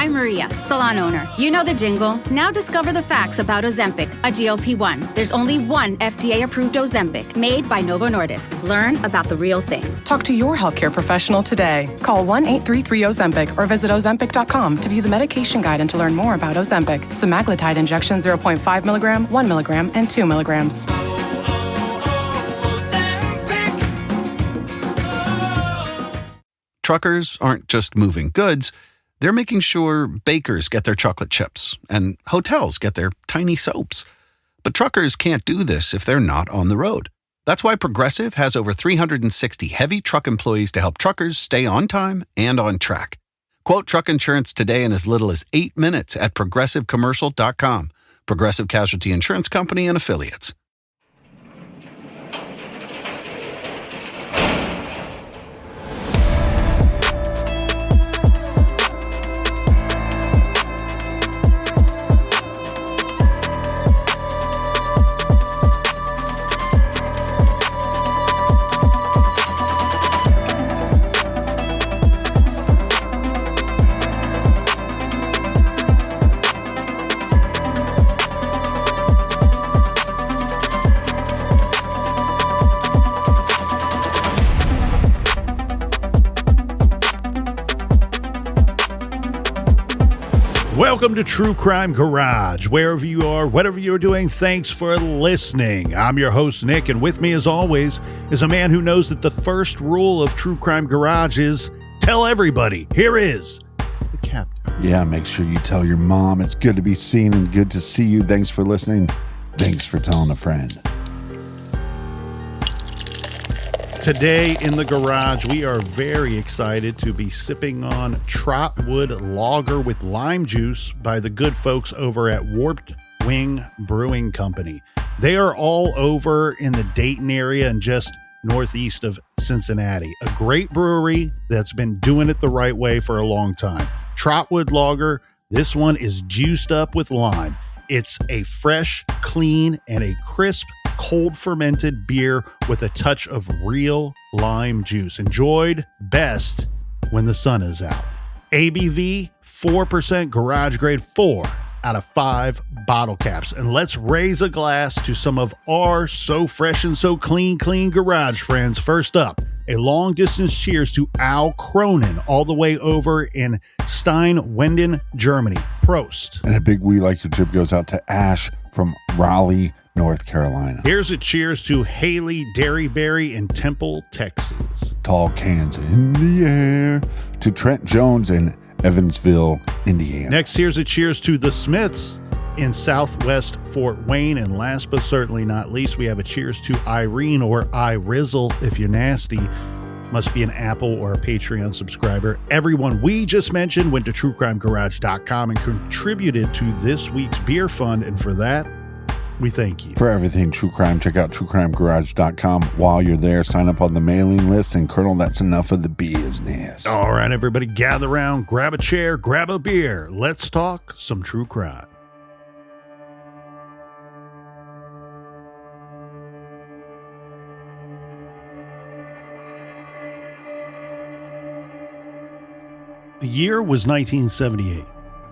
I'm Maria, salon owner. You know the jingle. Now discover the facts about Ozempic, a GLP-1. There's only one FDA-approved Ozempic, made by Novo Nordisk. Learn about the real thing. Talk to your healthcare professional today. Call 1-833-OZEMPIC or visit Ozempic.com to view the medication guide and to learn more about Ozempic. Semaglutide injection 0.5 milligram, 1 milligram, and 2 milligrams. Truckers aren't just moving goods, they're making sure bakers get their chocolate chips and hotels get their tiny soaps. But truckers can't do this if they're not on the road. That's why Progressive has over 360 heavy truck employees to help truckers stay on time and on track. Quote truck insurance today in as little as 8 minutes at progressivecommercial.com. Progressive Casualty Insurance Company and Affiliates. Welcome to True Crime Garage. Wherever you are, whatever you're doing, thanks for listening. I'm your host, Nick, and with me, as always, is a man who knows that the first rule of True Crime Garage is tell everybody. Here is the captain. Yeah, make sure you tell your mom. It's good to be seen and good to see you. Thanks for listening. Thanks for telling a friend. Today in the garage, we are very excited to be sipping on Trotwood Lager with lime juice by the good folks over at Warped Wing Brewing Company. They are all over in the Dayton area and just northeast of Cincinnati. A great brewery that's been doing it the right way for a long time. Trotwood Lager, this one is juiced up with lime. It's a fresh, clean, and a crisp, cold fermented beer with a touch of real lime juice. Enjoyed best when the sun is out. ABV 4%, garage grade 4 out of 5 bottle caps. And let's raise a glass to some of our so fresh and so clean garage friends. First up, a long distance cheers to Al Cronin all the way over in Steinwenden, Germany. Prost. And a big we like your trip goes out to Ash from Raleigh, North Carolina. Here's a cheers to Haley Derryberry in Temple, Texas. Tall cans in the air to Trent Jones in Evansville, Indiana. Next, here's a cheers to the Smiths in Southwest Fort Wayne. And last but certainly not least, we have a cheers to Irene, or iRizzle if you're nasty. Must be an Apple or a Patreon subscriber. Everyone we just mentioned went to truecrimegarage.com and contributed to this week's beer fund. And for that, we thank you. For everything True Crime, check out truecrimegarage.com. While you're there, sign up on the mailing list. And Colonel, that's enough of the business. All right, everybody, gather around, grab a chair, grab a beer. Let's talk some true crime. The year was 1978,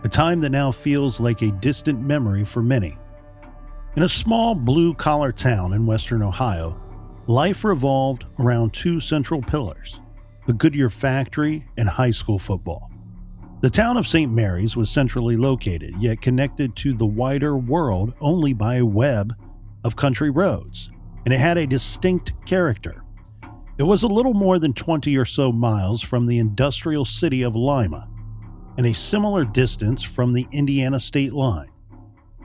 a time that now feels like a distant memory for many. In a small blue-collar town in western Ohio, life revolved around two central pillars, the Goodyear factory and high school football. The town of St. Mary's was centrally located, yet connected to the wider world only by a web of country roads, and it had a distinct character. It was a little more than 20 or so miles from the industrial city of Lima, and a similar distance from the Indiana state line.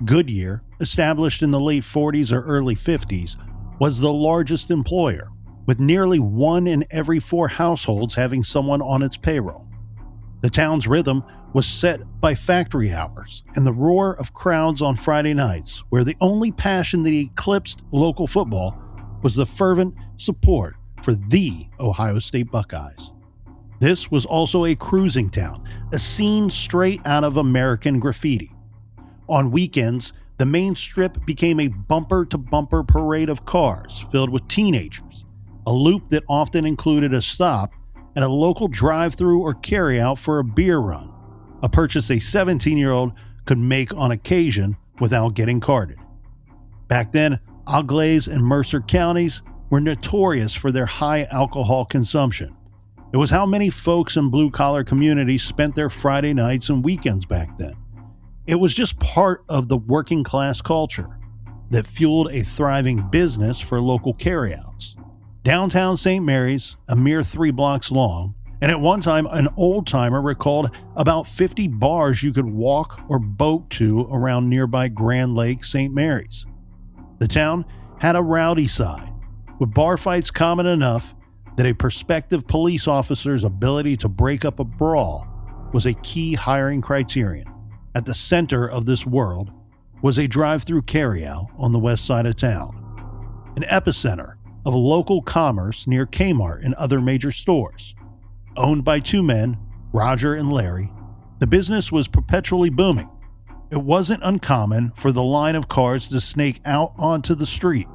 Goodyear, established in the late 40s or early 50s, was the largest employer, with nearly 1 in every 4 households having someone on its payroll. The town's rhythm was set by factory hours and the roar of crowds on Friday nights, where the only passion that eclipsed local football was the fervent support for the Ohio State Buckeyes. This was also a cruising town, a scene straight out of American Graffiti. On weekends, the main strip became a bumper-to-bumper parade of cars filled with teenagers, a loop that often included a stop and a local drive-thru or carry-out for a beer run. a purchase a 17-year-old could make on occasion without getting carded. Back then, Auglaize and Mercer counties were notorious for their high alcohol consumption. It was how many folks in blue-collar communities spent their Friday nights and weekends back then. It was just part of the working-class culture that fueled a thriving business for local carryouts. Downtown St. Mary's, a mere 3 blocks long, and at one time an old-timer recalled about 50 bars you could walk or boat to around nearby Grand Lake, St. Mary's. The town had a rowdy side, with bar fights common enough that a prospective police officer's ability to break up a brawl was a key hiring criterion. At the center of this world was a drive-through carryout on the west side of town, an epicenter of local commerce near Kmart and other major stores. Owned by 2 men, Roger and Larry, the business was perpetually booming. It wasn't uncommon for the line of cars to snake out onto the street.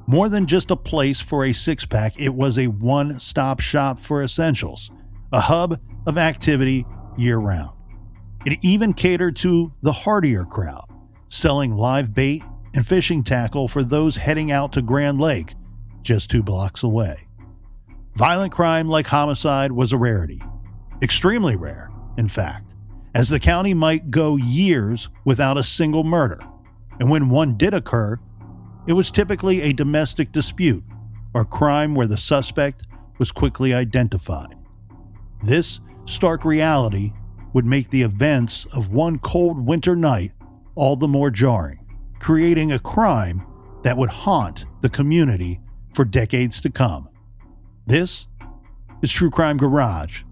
More than just a place for a six-pack, it was a one-stop shop for essentials, a hub of activity year-round. It even catered to the hardier crowd, selling live bait and fishing tackle for those heading out to Grand Lake, just 2 blocks away. Violent crime like homicide was a rarity, extremely rare, in fact, as the county might go years without a single murder, and when one did occur, it was typically a domestic dispute or crime where the suspect was quickly identified. This stark reality would make the events of one cold winter night all the more jarring, creating a crime that would haunt the community for decades to come. This is True Crime Garage,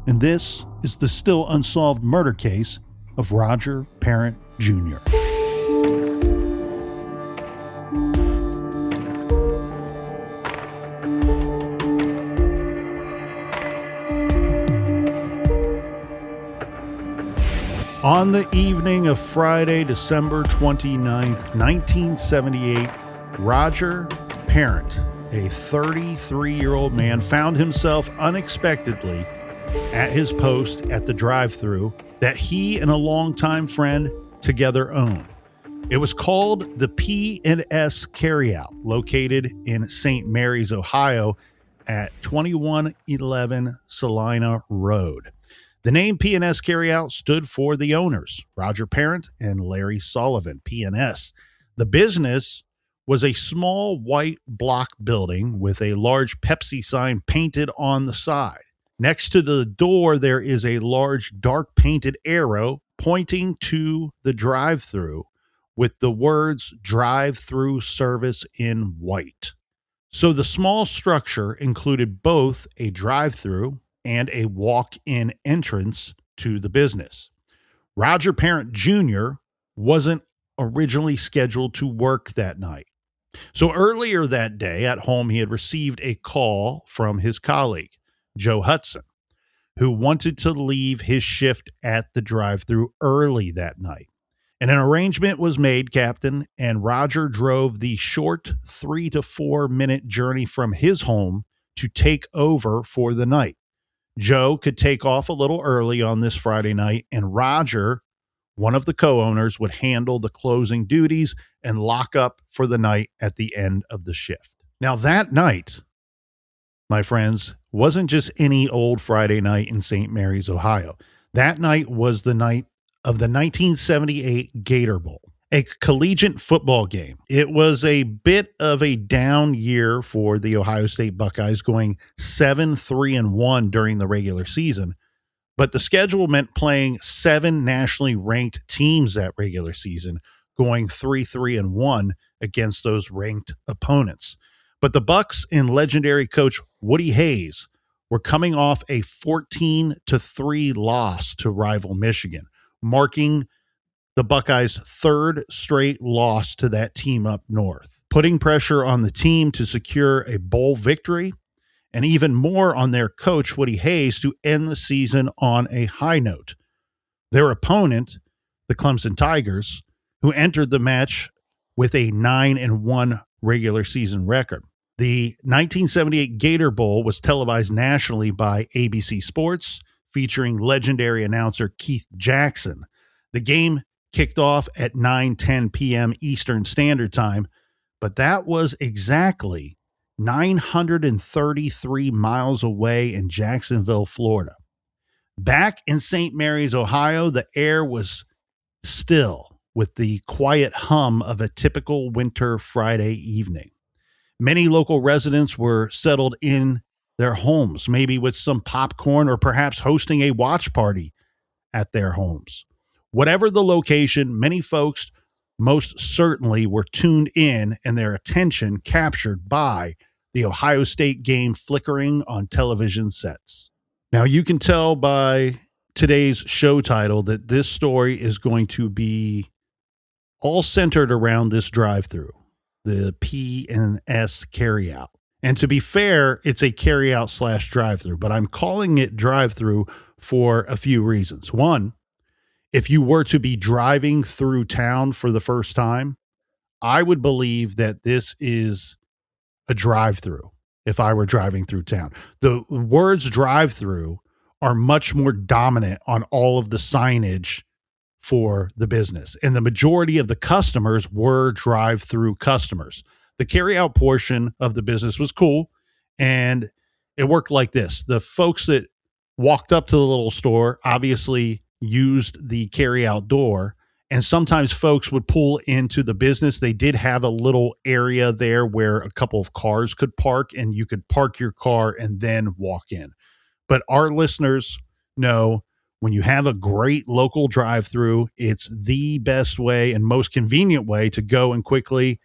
and this is the still unsolved murder case of Roger Parent Jr. On the evening of Friday, December 29th, 1978, Roger Parent, a 33-year-old man, found himself unexpectedly at his post at the drive-thru that he and a longtime friend together owned. It was called the P&S Carryout, located in St. Mary's, Ohio, at 2111 Salina Road. The name P&S Carryout stood for the owners, Roger Parent and Larry Sullivan, P&S. The business was a small white block building with a large Pepsi sign painted on the side. Next to the door, there is a large dark painted arrow pointing to the drive-thru with the words drive-thru service in white. So the small structure included both a drive-thru and a walk-in entrance to the business. Roger Parent Jr. wasn't originally scheduled to work that night. So earlier that day at home, he had received a call from his colleague, Joe Hudson, who wanted to leave his shift at the drive-thru early that night. And an arrangement was made, Captain, and Roger drove the short 3 to 4 minute journey from his home to take over for the night. Joe could take off a little early on this Friday night, and Roger, one of the co-owners, would handle the closing duties and lock up for the night at the end of the shift. Now, that night, my friends, wasn't just any old Friday night in St. Mary's, Ohio. That night was the night of the 1978 Gator Bowl, a collegiate football game. It was a bit of a down year for the Ohio State Buckeyes, going 7-3-1 during the regular season. But the schedule meant playing 7 nationally ranked teams that regular season, going 3-3-1 against those ranked opponents. But the Bucs and legendary coach Woody Hayes were coming off a 14-3 loss to rival Michigan, marking the Buckeyes' 3rd straight loss to that team up north, putting pressure on the team to secure a bowl victory, and even more on their coach, Woody Hayes, to end the season on a high note. Their opponent, the Clemson Tigers, who entered the match with a 9-1 regular season record. The 1978 Gator Bowl was televised nationally by ABC Sports, featuring legendary announcer Keith Jackson. The game kicked off at 9:10 p.m. Eastern Standard Time, but that was exactly 933 miles away in Jacksonville, Florida. Back in St. Mary's, Ohio, the air was still with the quiet hum of a typical winter Friday evening. Many local residents were settled in their homes, maybe with some popcorn or perhaps hosting a watch party at their homes. Whatever the location, many folks most certainly were tuned in and their attention captured by the Ohio State game flickering on television sets. Now, you can tell by today's show title that this story is going to be all centered around this drive-thru, the P&S carryout. And to be fair, it's a carryout / drive-thru, but I'm calling it drive-thru for a few reasons. One, if you were to be driving through town for the first time, I would believe that this is a drive-thru if I were driving through town. The words drive-thru are much more dominant on all of the signage for the business. And the majority of the customers were drive-through customers. The carry-out portion of the business was cool, and it worked like this. The folks that walked up to the little store obviously used the carry-out door, and sometimes folks would pull into the business. They did have a little area there where a couple of cars could park, and you could park your car and then walk in. But our listeners know when you have a great local drive-through, it's the best way and most convenient way to go and quickly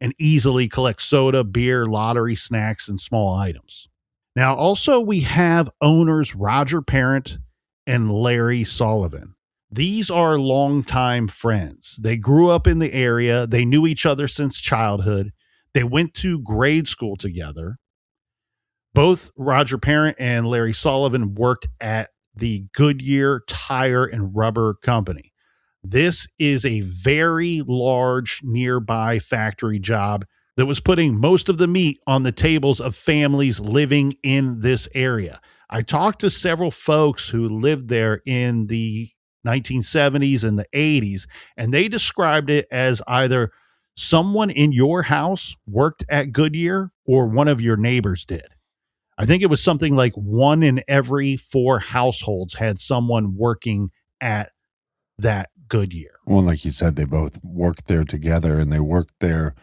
and easily collect soda, beer, lottery, snacks, and small items. Now, also, we have owners Roger Parent and Larry Sullivan. These are longtime friends. They grew up in the area. They knew each other since childhood. They went to grade school together. Both Roger Parent and Larry Sullivan worked at the Goodyear Tire and Rubber Company. This is a very large nearby factory job that was putting most of the meat on the tables of families living in this area. I talked to several folks who lived there in the 1970s and the 80s, and they described it as either someone in your house worked at Goodyear or one of your neighbors did. I think it was something like 1 in every 4 households had someone working at that Goodyear. Well, like you said, they both worked there together, and they worked there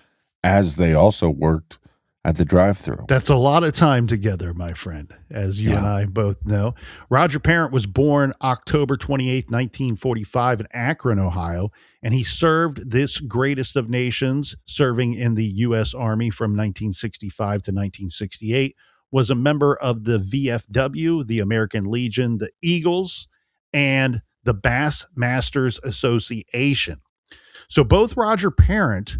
as they also worked at the drive-thru. That's a lot of time together, my friend, as you and I both know. Roger Parent was born October 28th, 1945 in Akron, Ohio, and he served this greatest of nations, serving in the U.S. Army from 1965 to 1968, was a member of the VFW, the American Legion, the Eagles, and the Bassmasters Association. So both Roger Parent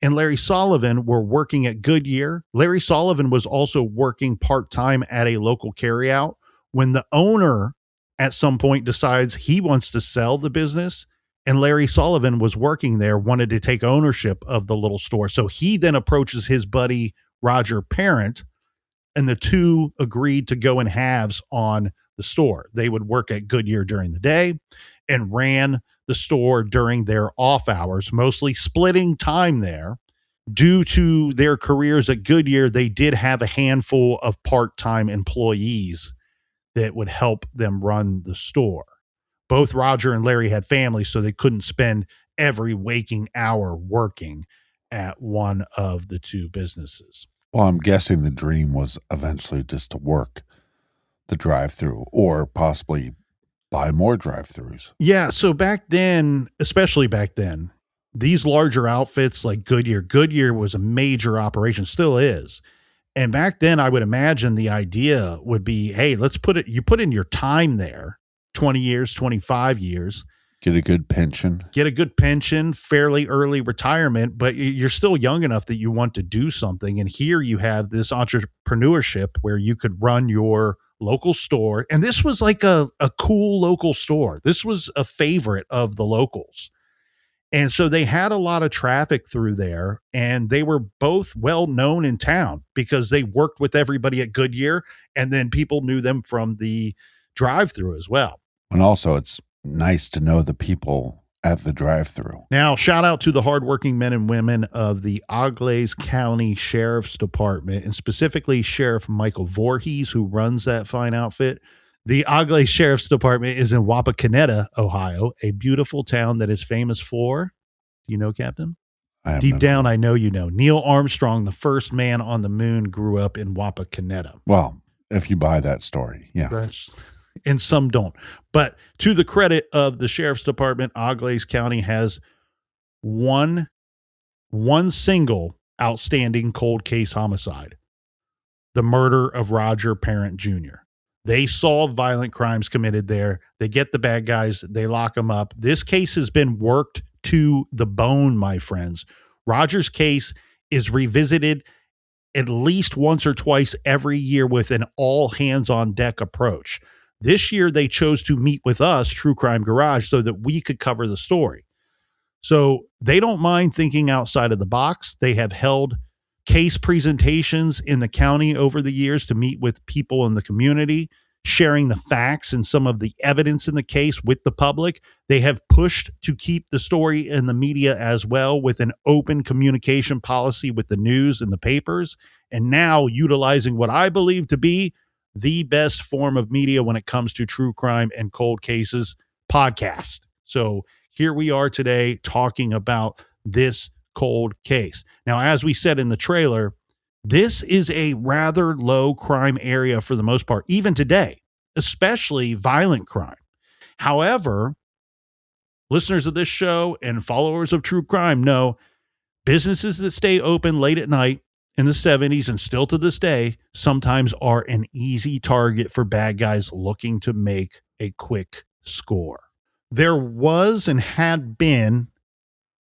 and Larry Sullivan were working at Goodyear. Larry Sullivan was also working part-time at a local carryout. When the owner at some point decides he wants to sell the business, and Larry Sullivan was working there, wanted to take ownership of the little store. So he then approaches his buddy Roger Parent, and the two agreed to go in halves on the store. They would work at Goodyear during the day and ran the store during their off hours, mostly splitting time there. Due to their careers at Goodyear, they did have a handful of part-time employees that would help them run the store. Both Roger and Larry had families, so they couldn't spend every waking hour working at one of the two businesses. Well, I'm guessing the dream was eventually just to work the drive-thru or possibly buy more drive-thrus. Yeah, so back then, especially back then, these larger outfits like Goodyear was a major operation, still is. And back then, I would imagine the idea would be, hey, you put in your time there, 20 years, 25 years. Get a good pension, fairly early retirement, but you're still young enough that you want to do something. And here you have this entrepreneurship where you could run your local store. And this was like a cool local store. This was a favorite of the locals. And so they had a lot of traffic through there, and they were both well known in town because they worked with everybody at Goodyear, and then people knew them from the drive-thru as well. And also, it's nice to know the people at the drive-thru. Now, shout out to the hardworking men and women of the Auglaize County Sheriff's Department, and specifically Sheriff Michael Voorhees, who runs that fine outfit. The Auglaize Sheriff's Department is in Wapakoneta, Ohio, a beautiful town that is famous for, do you know, Captain? Deep down, I know you know. Neil Armstrong, the first man on the moon, grew up in Wapakoneta. Well, if you buy that story, yeah. And some don't. But to the credit of the Sheriff's Department, Auglaize County has one single outstanding cold case homicide, the murder of Roger Parent Jr. They solve violent crimes committed there. They get the bad guys. They lock them up. This case has been worked to the bone, my friends. Roger's case is revisited at least once or twice every year with an all-hands-on-deck approach. This year, they chose to meet with us, True Crime Garage, so that we could cover the story. So they don't mind thinking outside of the box. They have held case presentations in the county over the years to meet with people in the community, sharing the facts and some of the evidence in the case with the public. They have pushed to keep the story in the media as well with an open communication policy with the news and the papers, and now utilizing what I believe to be the best form of media when it comes to true crime and cold cases, podcast. So here we are today talking about this cold case. Now, as we said in the trailer, this is a rather low crime area for the most part, even today, especially violent crime. However, listeners of this show and followers of true crime know businesses that stay open late at night in the 70s and still to this day sometimes are an easy target for bad guys looking to make a quick score. There was and had been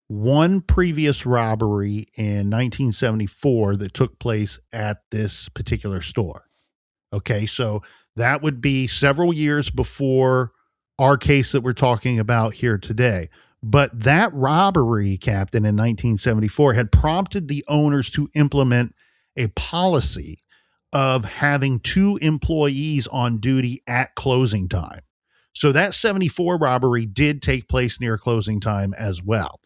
one previous robbery in 1974 that took place at this particular store. Okay, so that would be several years before our case that we're talking about here today. But that robbery, Captain, in 1974 had prompted the owners to implement a policy of having 2 employees on duty at closing time. So that 74 robbery did take place near closing time as well.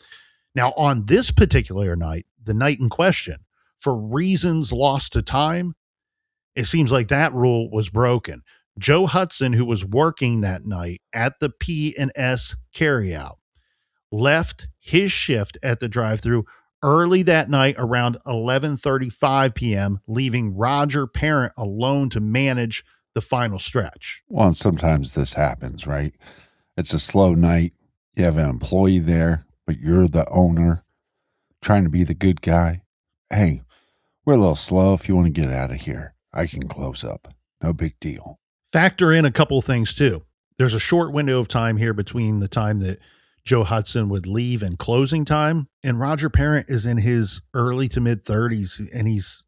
Now, on this particular night, the night in question, for reasons lost to time, it seems like that rule was broken. Joe Hudson, who was working that night at the P&S carryout, left his shift at the drive-thru early that night around 11:35 p.m., leaving Roger Parent alone to manage the final stretch. Well, and sometimes this happens, right? It's a slow night. You have an employee there, but you're the owner trying to be the good guy. Hey, we're a little slow. If you want to get out of here, I can close up. No big deal. Factor in a couple of ththings too. There's a short window of time here between the time that Joe Hudson would leave and closing time. And Roger Parent is in his early to mid 30s and he's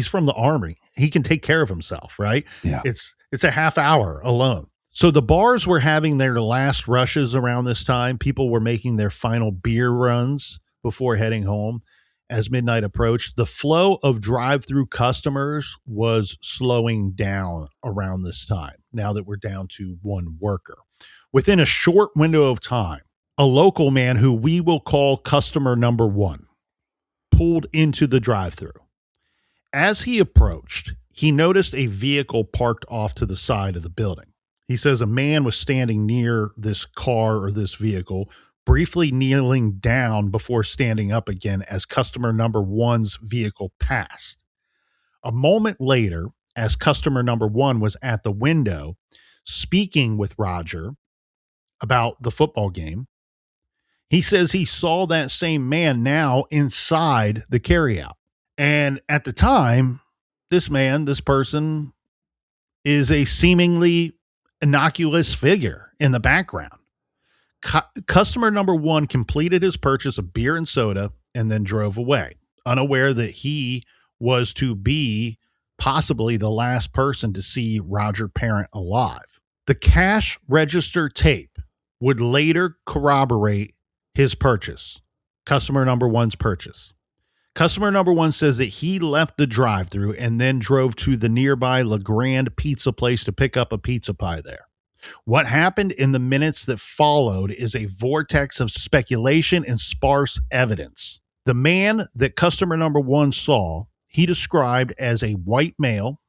from the Army. He can take care of himself, right? Yeah. It's a half hour alone. So the bars were having their last rushes around this time. People were making their final beer runs before heading home. As midnight approached, the flow of drive-through customers was slowing down around this time, now that we're down to one worker. Within a short window of time, a local man who we will call customer number 1 pulled into the drive-through. As he approached, he noticed a vehicle parked off to the side of the building. He says a man was standing near this car or this vehicle, briefly kneeling down before standing up again as customer number 1's vehicle passed. A moment later, as customer number 1 was at the window speaking with Roger about the football game, he says he saw that same man now inside the carryout. And at the time, this person is a seemingly innocuous figure in the background. Customer number 1 completed his purchase of beer and soda and then drove away, unaware that he was to be possibly the last person to see Roger Parent alive. The cash register tape would later corroborate his purchase, customer number 1's purchase. Customer number 1 says that he left the drive-thru and then drove to the nearby La Grande pizza place to pick up a pizza pie there. What happened in the minutes that followed is a vortex of speculation and sparse evidence. The man that customer number one saw, he described as a white male,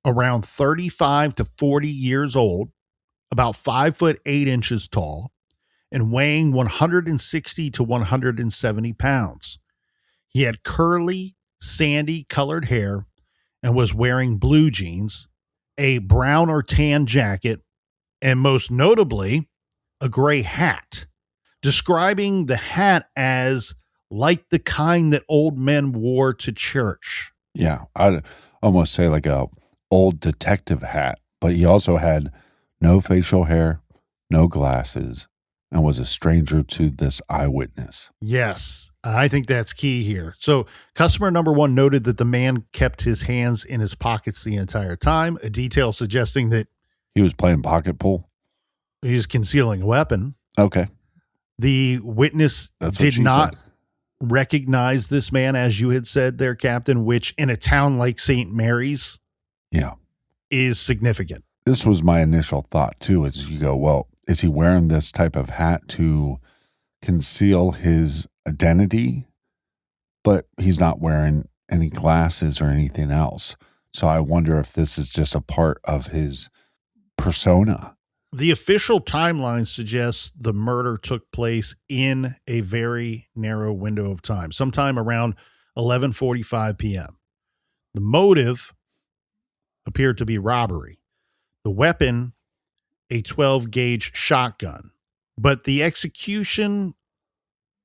around 35 to 40 years old, about 5'8" tall, and weighing 160 to 170 pounds. He had curly, sandy colored hair and was wearing blue jeans, a brown or tan jacket, and most notably, a gray hat, describing the hat as like the kind that old men wore to church. Yeah, I'd almost say like a old detective hat, but he also had no facial hair, no glasses, and was a stranger to this eyewitness. Yes, I think that's key here. So customer number one noted that the man kept his hands in his pockets the entire time, a detail suggesting that He was playing pocket pool. he was concealing a weapon. Okay. The witness did not recognize this man, as you had said there, Captain, which in a town like St. Mary's is significant. This was my initial thought too, is you go, well, is he wearing this type of hat to conceal his identity? But he's not wearing any glasses or anything else. So I wonder if this is just a part of his persona. The official timeline suggests the murder took place in a very narrow window of time, sometime around 11:45 p.m. The motive appeared to be robbery. The weapon, a 12-gauge shotgun. But the execution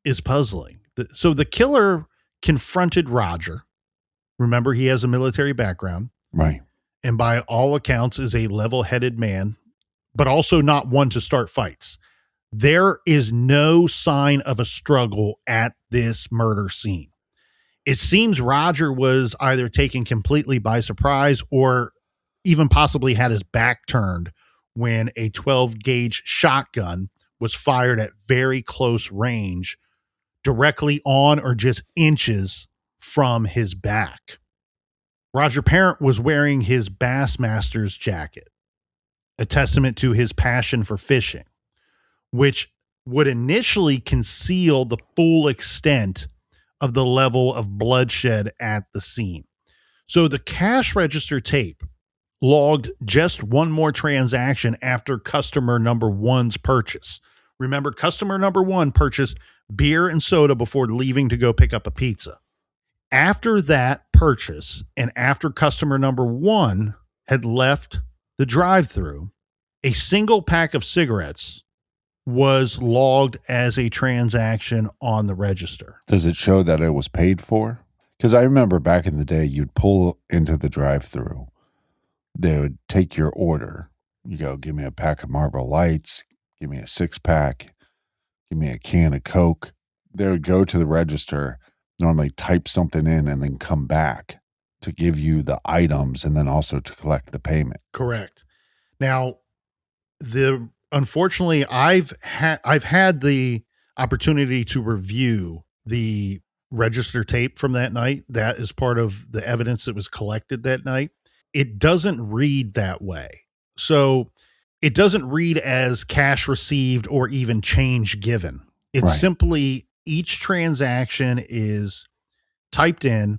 is puzzling. So the killer confronted Roger. Remember, he has a military background. Right. And by all accounts is a level-headed man, but also not one to start fights. There is no sign of a struggle at this murder scene. It seems Roger was either taken completely by surprise or even possibly had his back turned when a 12-gauge shotgun was fired at very close range, directly on or just inches from his back. Roger Parent was wearing his Bassmaster's jacket, a testament to his passion for fishing, which would initially conceal the full extent of the level of bloodshed at the scene. So the cash register tape logged just one more transaction after customer number one's purchase. Remember, customer number one purchased beer and soda before leaving to go pick up a pizza. After that purchase, and after customer number one had left the drive-thru, a single pack of cigarettes was logged as a transaction on the register. Does it show that it was paid for? Because I remember back in the day, you'd pull into the drive-thru. They would take your order. You go, give me a pack of Marlboro Lights, give me a 6-pack, give me a can of Coke. They would go to the register, normally type something in, and then come back to give you the items and then also to collect the payment. Correct. Now, unfortunately, I've had the opportunity to review the register tape from that night. That is part of the evidence that was collected that night. It doesn't read that way. So it doesn't read as cash received or even change given. It's simply each transaction is typed in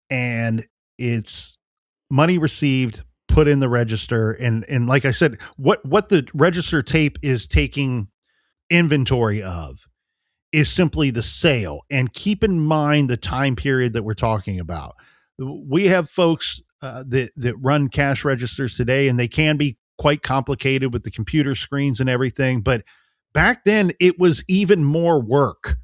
and it's money received, put in the register. And like I said, what the register tape is taking inventory of is simply the sale. And keep in mind the time period that we're talking about. We have folks that run cash registers today, and they can be quite complicated with the computer screens and everything. But back then, it was even more work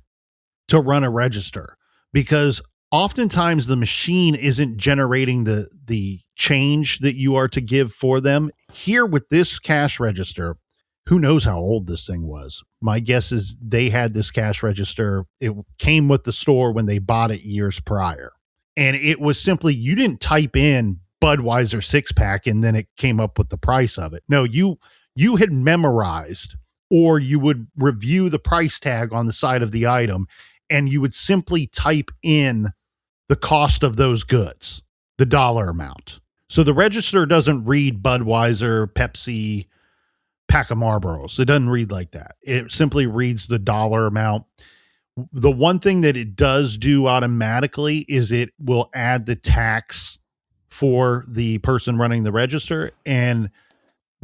to run a register because oftentimes the machine isn't generating the change that you are to give for them. Here with this cash register, who knows how old this thing was? My guess is they had this cash register. It came with the store when they bought it years prior. And it was simply, you didn't type in Budweiser 6-pack and then it came up with the price of it. No, you had memorized, or you would review the price tag on the side of the item and you would simply type in the cost of those goods, the dollar amount. So the register doesn't read Budweiser, Pepsi, pack of Marlboros. It doesn't read like that. It simply reads the dollar amount. The one thing that it does do automatically is it will add the tax for the person running the register. And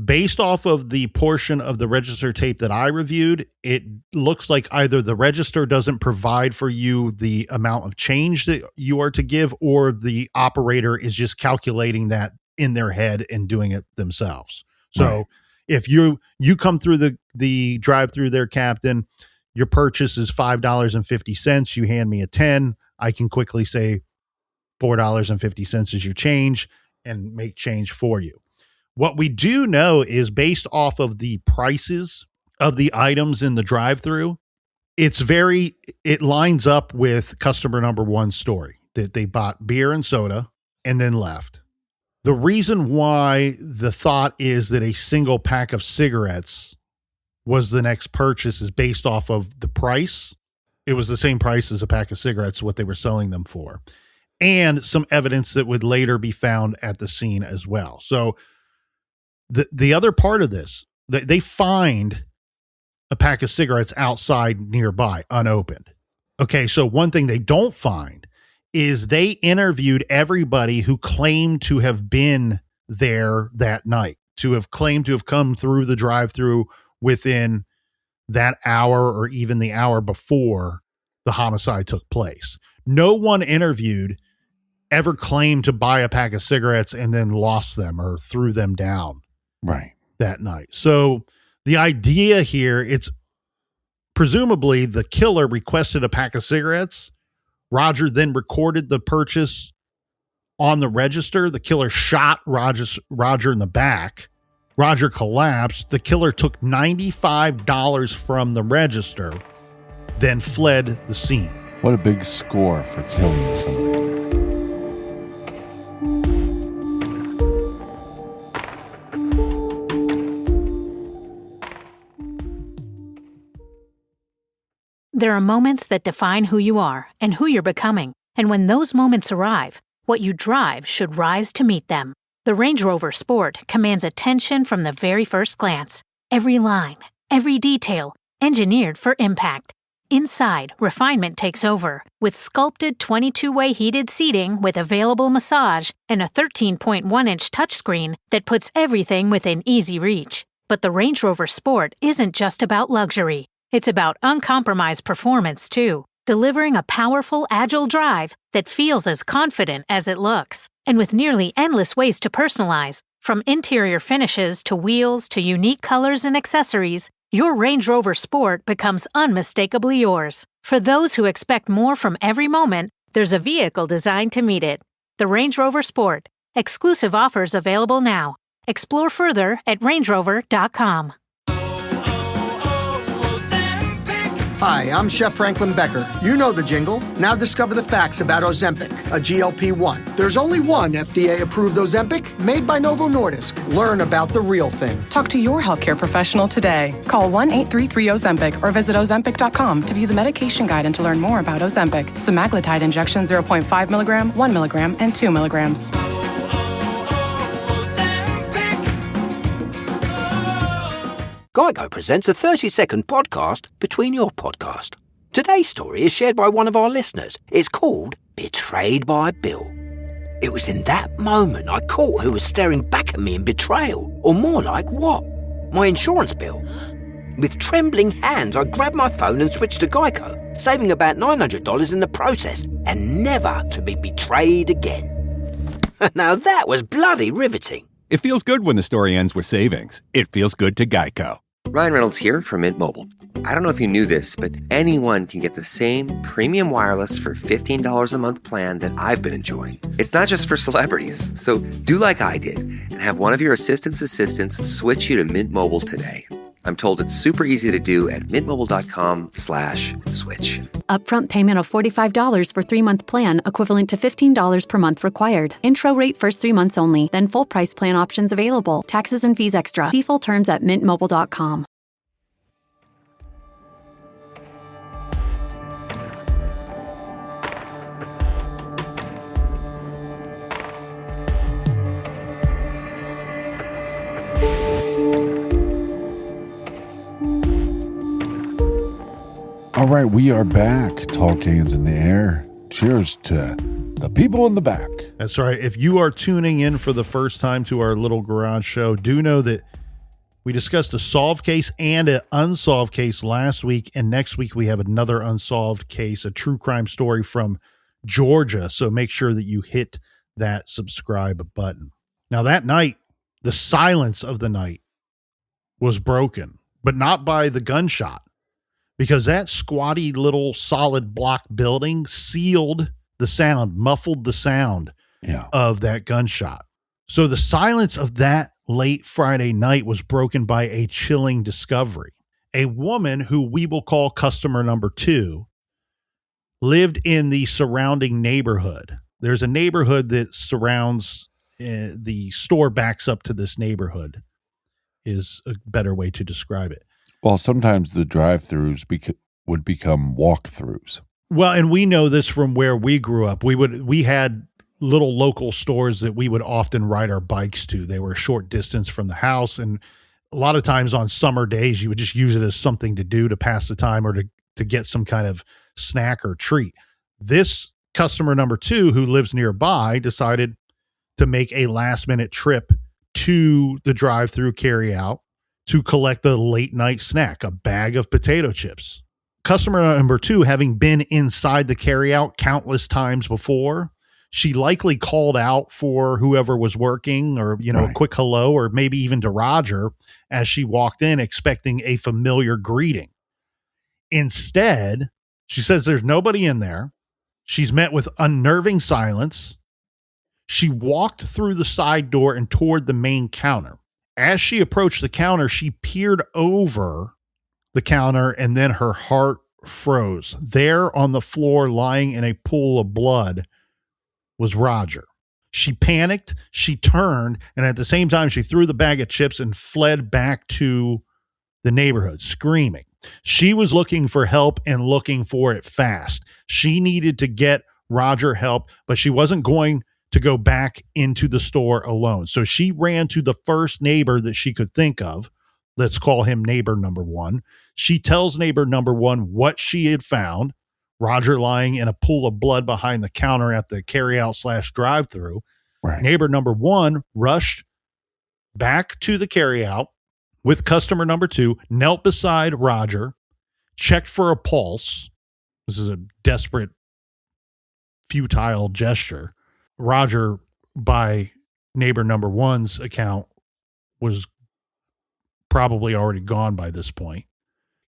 based off of the portion of the register tape that I reviewed, it looks like either the register doesn't provide for you the amount of change that you are to give, or the operator is just calculating that in their head and doing it themselves. So Right. if you come through the drive-through there, Captain, your purchase is $5.50. You hand me a 10. I can quickly say $4.50 is your change and make change for you. What we do know is based off of the prices of the items in the drive-through, it lines up with customer number one's story that they bought beer and soda and then left. The reason why the thought is that a single pack of cigarettes was the next purchase is based off of the price. It was the same price as a pack of cigarettes, what they were selling them for, and some evidence that would later be found at the scene as well. So the other part of this, they find a pack of cigarettes outside nearby, unopened. Okay, so one thing they don't find is they interviewed everybody who claimed to have been there that night, to have claimed to have come through the drive-through within that hour or even the hour before the homicide took place. No one interviewed ever claimed to buy a pack of cigarettes and then lost them or threw them down Right. that night. So the idea here, it's presumably the killer requested a pack of cigarettes. Roger then recorded the purchase on the register. The killer shot Roger in the back. Roger collapsed. The killer took $95 from the register, then fled the scene. What a big score for killing somebody. There are moments that define who you are and who you're becoming. And when those moments arrive, what you drive should rise to meet them. The Range Rover Sport commands attention from the very first glance. Every line, every detail, engineered for impact. Inside, refinement takes over, with sculpted 22-way heated seating with available massage and a 13.1-inch touchscreen that puts everything within easy reach. But the Range Rover Sport isn't just about luxury. It's about uncompromised performance, too, delivering a powerful, agile drive that feels as confident as it looks. And with nearly endless ways to personalize, from interior finishes to wheels to unique colors and accessories, your Range Rover Sport becomes unmistakably yours. For those who expect more from every moment, there's a vehicle designed to meet it. The Range Rover Sport. Exclusive offers available now. Explore further at rangerover.com. Hi, I'm Chef Franklin Becker. You know the jingle. Now discover the facts about Ozempic, a GLP-1. There's only one FDA-approved Ozempic made by Novo Nordisk. Learn about the real thing. Talk to your healthcare professional today. Call 1-833-OZEMPIC or visit Ozempic.com to view the medication guide and to learn more about Ozempic. Semaglutide injection 0.5 milligram, 1 milligram, and 2 milligrams. Geico presents a 30-second podcast between your podcast. Today's story is shared by one of our listeners. It's called Betrayed by Bill. It was in that moment I caught who was staring back at me in betrayal, or more like what? My insurance bill. With trembling hands, I grabbed my phone and switched to Geico, saving about $900 in the process, and never to be betrayed again. Now that was bloody riveting. It feels good when the story ends with savings. It feels good to Geico. Ryan Reynolds here from Mint Mobile. I don't know if you knew this, but anyone can get the same premium wireless for $15 a month plan that I've been enjoying. It's not just for celebrities. So do like I did and have one of your assistants switch you to Mint Mobile today. I'm told it's super easy to do at mintmobile.com/switch. Upfront payment of $45 for 3-month plan, equivalent to $15 per month required. Intro rate first 3 months only, then full price plan options available. Taxes and fees extra. See full terms at mintmobile.com. All right, we are back. Tall cans in the air. Cheers to the people in the back. That's right. If you are tuning in for the first time to our little garage show, do know that we discussed a solved case and an unsolved case last week, and next week we have another unsolved case, a true crime story from Georgia. So make sure that you hit that subscribe button. Now, that night, the silence of the night was broken, but not by the gunshot, because that squatty little solid block building sealed the sound, muffled the sound of that gunshot. So the silence of that late Friday night was broken by a chilling discovery. A woman who we will call customer number 2 lived in the surrounding neighborhood. There's a neighborhood that surrounds the store, backs up to this neighborhood is a better way to describe it. Well, sometimes the drive-thrus would become walk-throughs. Well, and we know this from where we grew up. We had little local stores that we would often ride our bikes to. They were a short distance from the house, and a lot of times on summer days, you would just use it as something to do to pass the time or to get some kind of snack or treat. This customer number 2, who lives nearby, decided to make a last-minute trip to the drive-thru carryout to collect a late-night snack, a bag of potato chips. Customer number 2, having been inside the carryout countless times before, she likely called out for whoever was working, or, a quick hello, or maybe even to Roger as she walked in, expecting a familiar greeting. Instead, she says there's nobody in there. She's met with unnerving silence. She walked through the side door and toward the main counter. As she approached the counter, she peered over the counter, and then her heart froze. There on the floor, lying in a pool of blood, was Roger. She panicked, she turned, and at the same time, she threw the bag of chips and fled back to the neighborhood, screaming. She was looking for help and looking for it fast. She needed to get Roger help, but she wasn't going to go back into the store alone. So she ran to the first neighbor that she could think of. Let's call him neighbor number 1. She tells neighbor number 1 what she had found. Roger lying in a pool of blood behind the counter at the carryout / drive-thru. Right. Neighbor number 1 rushed back to the carryout with customer number 2, knelt beside Roger, checked for a pulse. This is a desperate, futile gesture. Roger, by neighbor number 1's account, was probably already gone by this point.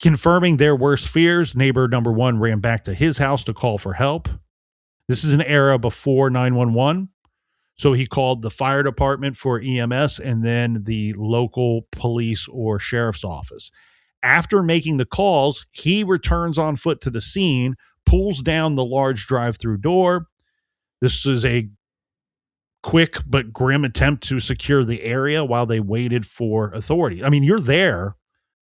Confirming their worst fears, neighbor number 1 ran back to his house to call for help. This is an era before 911. So he called the fire department for EMS and then the local police or sheriff's office. After making the calls, he returns on foot to the scene, pulls down the large drive-through door. This is a quick but grim attempt to secure the area while they waited for authorities. I mean, you're there.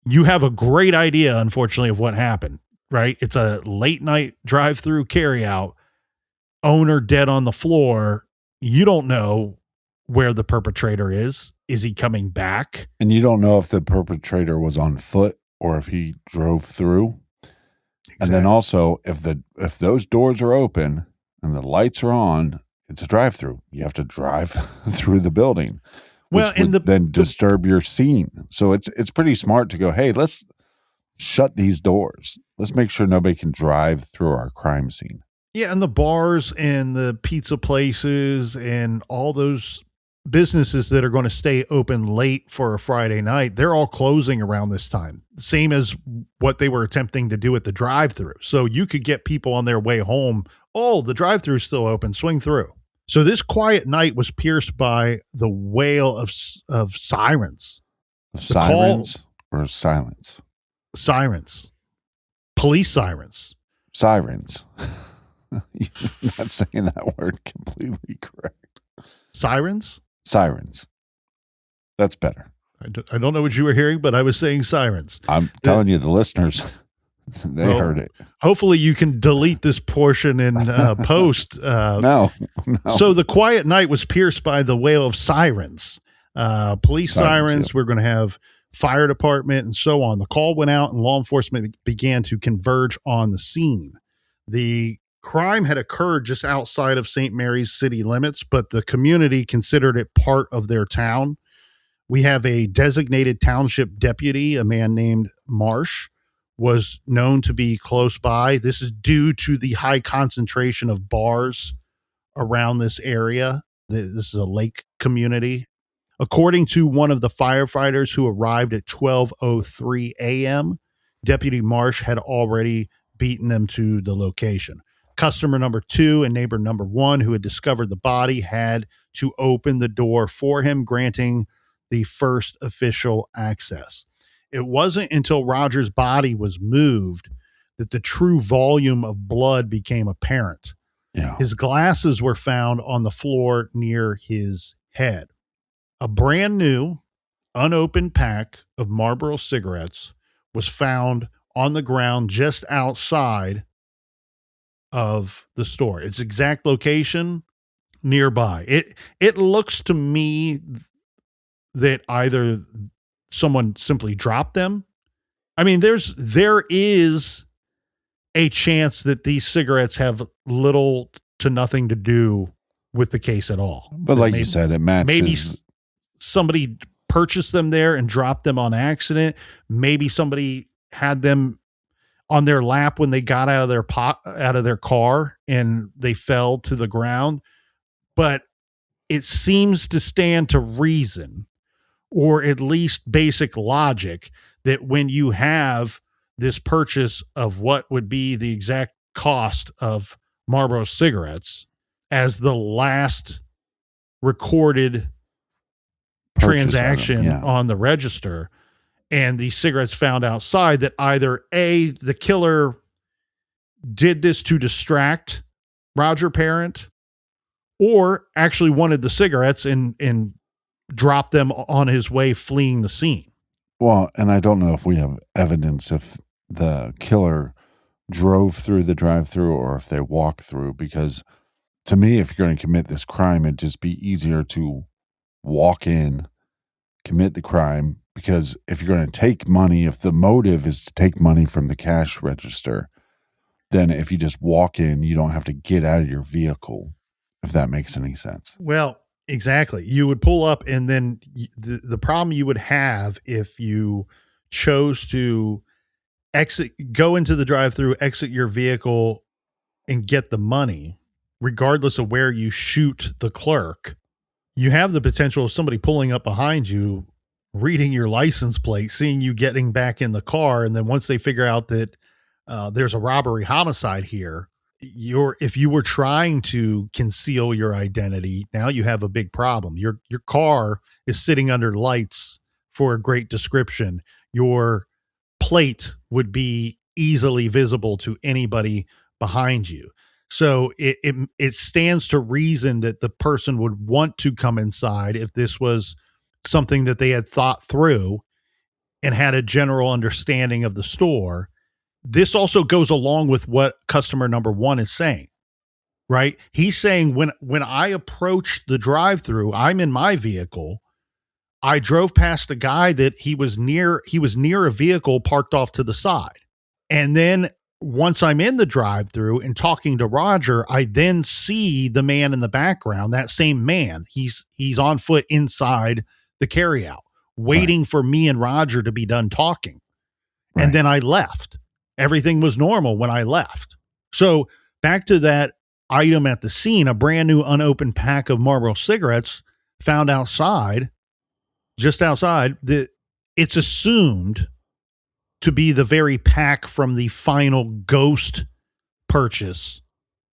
You have a great idea, unfortunately, of what happened, right? It's a late night drive-through carryout, owner dead on the floor. You don't know where the perpetrator is. Is he coming back? And you don't know if the perpetrator was on foot or if he drove through. Exactly. And then also, if those doors are open and the lights are on, it's a drive-through. You have to drive through the building, which would then disturb your scene. So it's pretty smart to go, hey, let's shut these doors. Let's make sure nobody can drive through our crime scene. Yeah, and the bars and the pizza places and all those businesses that are going to stay open late for a Friday night, they're all closing around this time. Same as what they were attempting to do at the drive-thru. So you could get people on their way home. Oh, the drive-thru is still open. Swing through. So this quiet night was pierced by the wail of sirens. Sirens or silence? Sirens. Police sirens. Sirens. You're not saying that word completely correct. Sirens? Sirens. That's better. I don't know what you were hearing, but I was saying sirens. I'm telling you, the listeners, they heard it. Hopefully you can delete this portion in post. No. So the quiet night was pierced by the wail of sirens. Police sirens. We're going to have fire department, and so on. The call went out and law enforcement began to converge on the scene. The crime had occurred just outside of St. Mary's city limits, but the community considered it part of their town. We have a designated township deputy, a man named Marsh, was known to be close by. This is due to the high concentration of bars around this area. This is a lake community. According to one of the firefighters who arrived at 12:03 a.m., Deputy Marsh had already beaten them to the location. Customer number 2 and neighbor number 1, who had discovered the body, had to open the door for him, granting the first official access. It wasn't until Roger's body was moved that the true volume of blood became apparent. Yeah. His glasses were found on the floor near his head. A brand new, unopened pack of Marlboro cigarettes was found on the ground just outside of the store. Its exact location nearby. It looks to me that either someone simply dropped them. I mean, there is a chance that these cigarettes have little to nothing to do with the case at all. But like you said, it matches. Maybe somebody purchased them there and dropped them on accident. Maybe somebody had them on their lap when they got out of their car and they fell to the ground. But it seems to stand to reason, or at least basic logic, that when you have this purchase of what would be the exact cost of Marlboro cigarettes as the last recorded transaction on the register, and the cigarettes found outside, that either A, the killer did this to distract Roger Parent, or actually wanted the cigarettes and dropped them on his way fleeing the scene. Well, and I don't know if we have evidence if the killer drove through the drive-thru or if they walked through, because to me, if you're going to commit this crime, it'd just be easier to walk in, commit the crime, because if you're going to take money, if the motive is to take money from the cash register, then if you just walk in, you don't have to get out of your vehicle, if that makes any sense. Well, exactly. You would pull up, and then the problem you would have if you chose to go into the drive-thru, exit your vehicle, and get the money, regardless of where you shoot the clerk, you have the potential of somebody pulling up behind you, reading your license plate, seeing you getting back in the car, and then once they figure out that there's a robbery homicide here, if you were trying to conceal your identity, now you have a big problem. Your car is sitting under lights for a great description. Your plate would be easily visible to anybody behind you. So it stands to reason that the person would want to come inside if this was something that they had thought through and had a general understanding of the store. This also goes along with what customer number 1 is saying, right? He's saying when I approached the drive-thru, I'm in my vehicle. I drove past a guy that he was near a vehicle parked off to the side. And then once I'm in the drive-thru and talking to Roger, I then see the man in the background, that same man. He's on foot inside the carryout, waiting for me and Roger to be done talking. Right. And then I left. Everything was normal when I left. So back to that item at the scene, a brand new unopened pack of Marlboro cigarettes found outside, just outside, that it's assumed to be the very pack from the final ghost purchase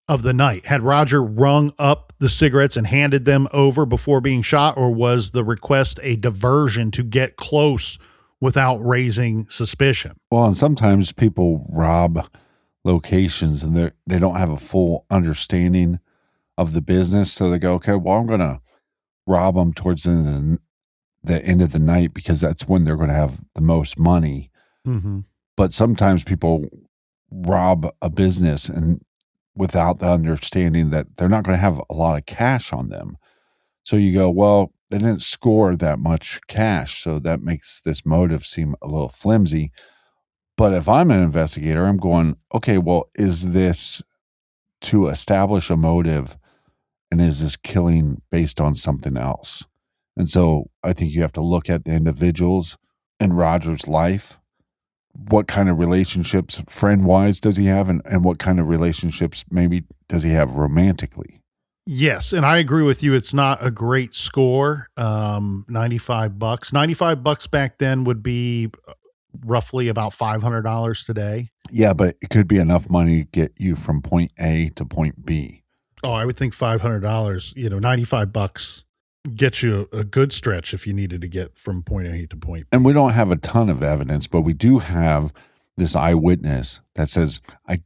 of the night. Had Roger rung up the cigarettes and handed them over before being shot, or was the request a diversion to get close without raising suspicion? Well, and sometimes people rob locations and they don't have a full understanding of the business. So they go, okay, well, I'm going to rob them towards the end of the night because that's when they're going to have the most money. Mm-hmm. But sometimes people rob a business and without the understanding that they're not going to have a lot of cash on them. So you go, well, they didn't score that much cash, so that makes this motive seem a little flimsy. But if I'm an investigator, I'm going, okay, well, is this to establish a motive, and is this killing based on something else? And so I think you have to look at the individuals in Roger's life. What kind of relationships, friend-wise, does he have, and what kind of relationships maybe does he have romantically? Yes, and I agree with you. It's not a great score. $95. $95 back then would be roughly about $500 today. Yeah, but it could be enough money to get you from point A to point B. Oh, I would think $500, $95 gets you a good stretch if you needed to get from point A to point B. And we don't have a ton of evidence, but we do have this eyewitness that says, I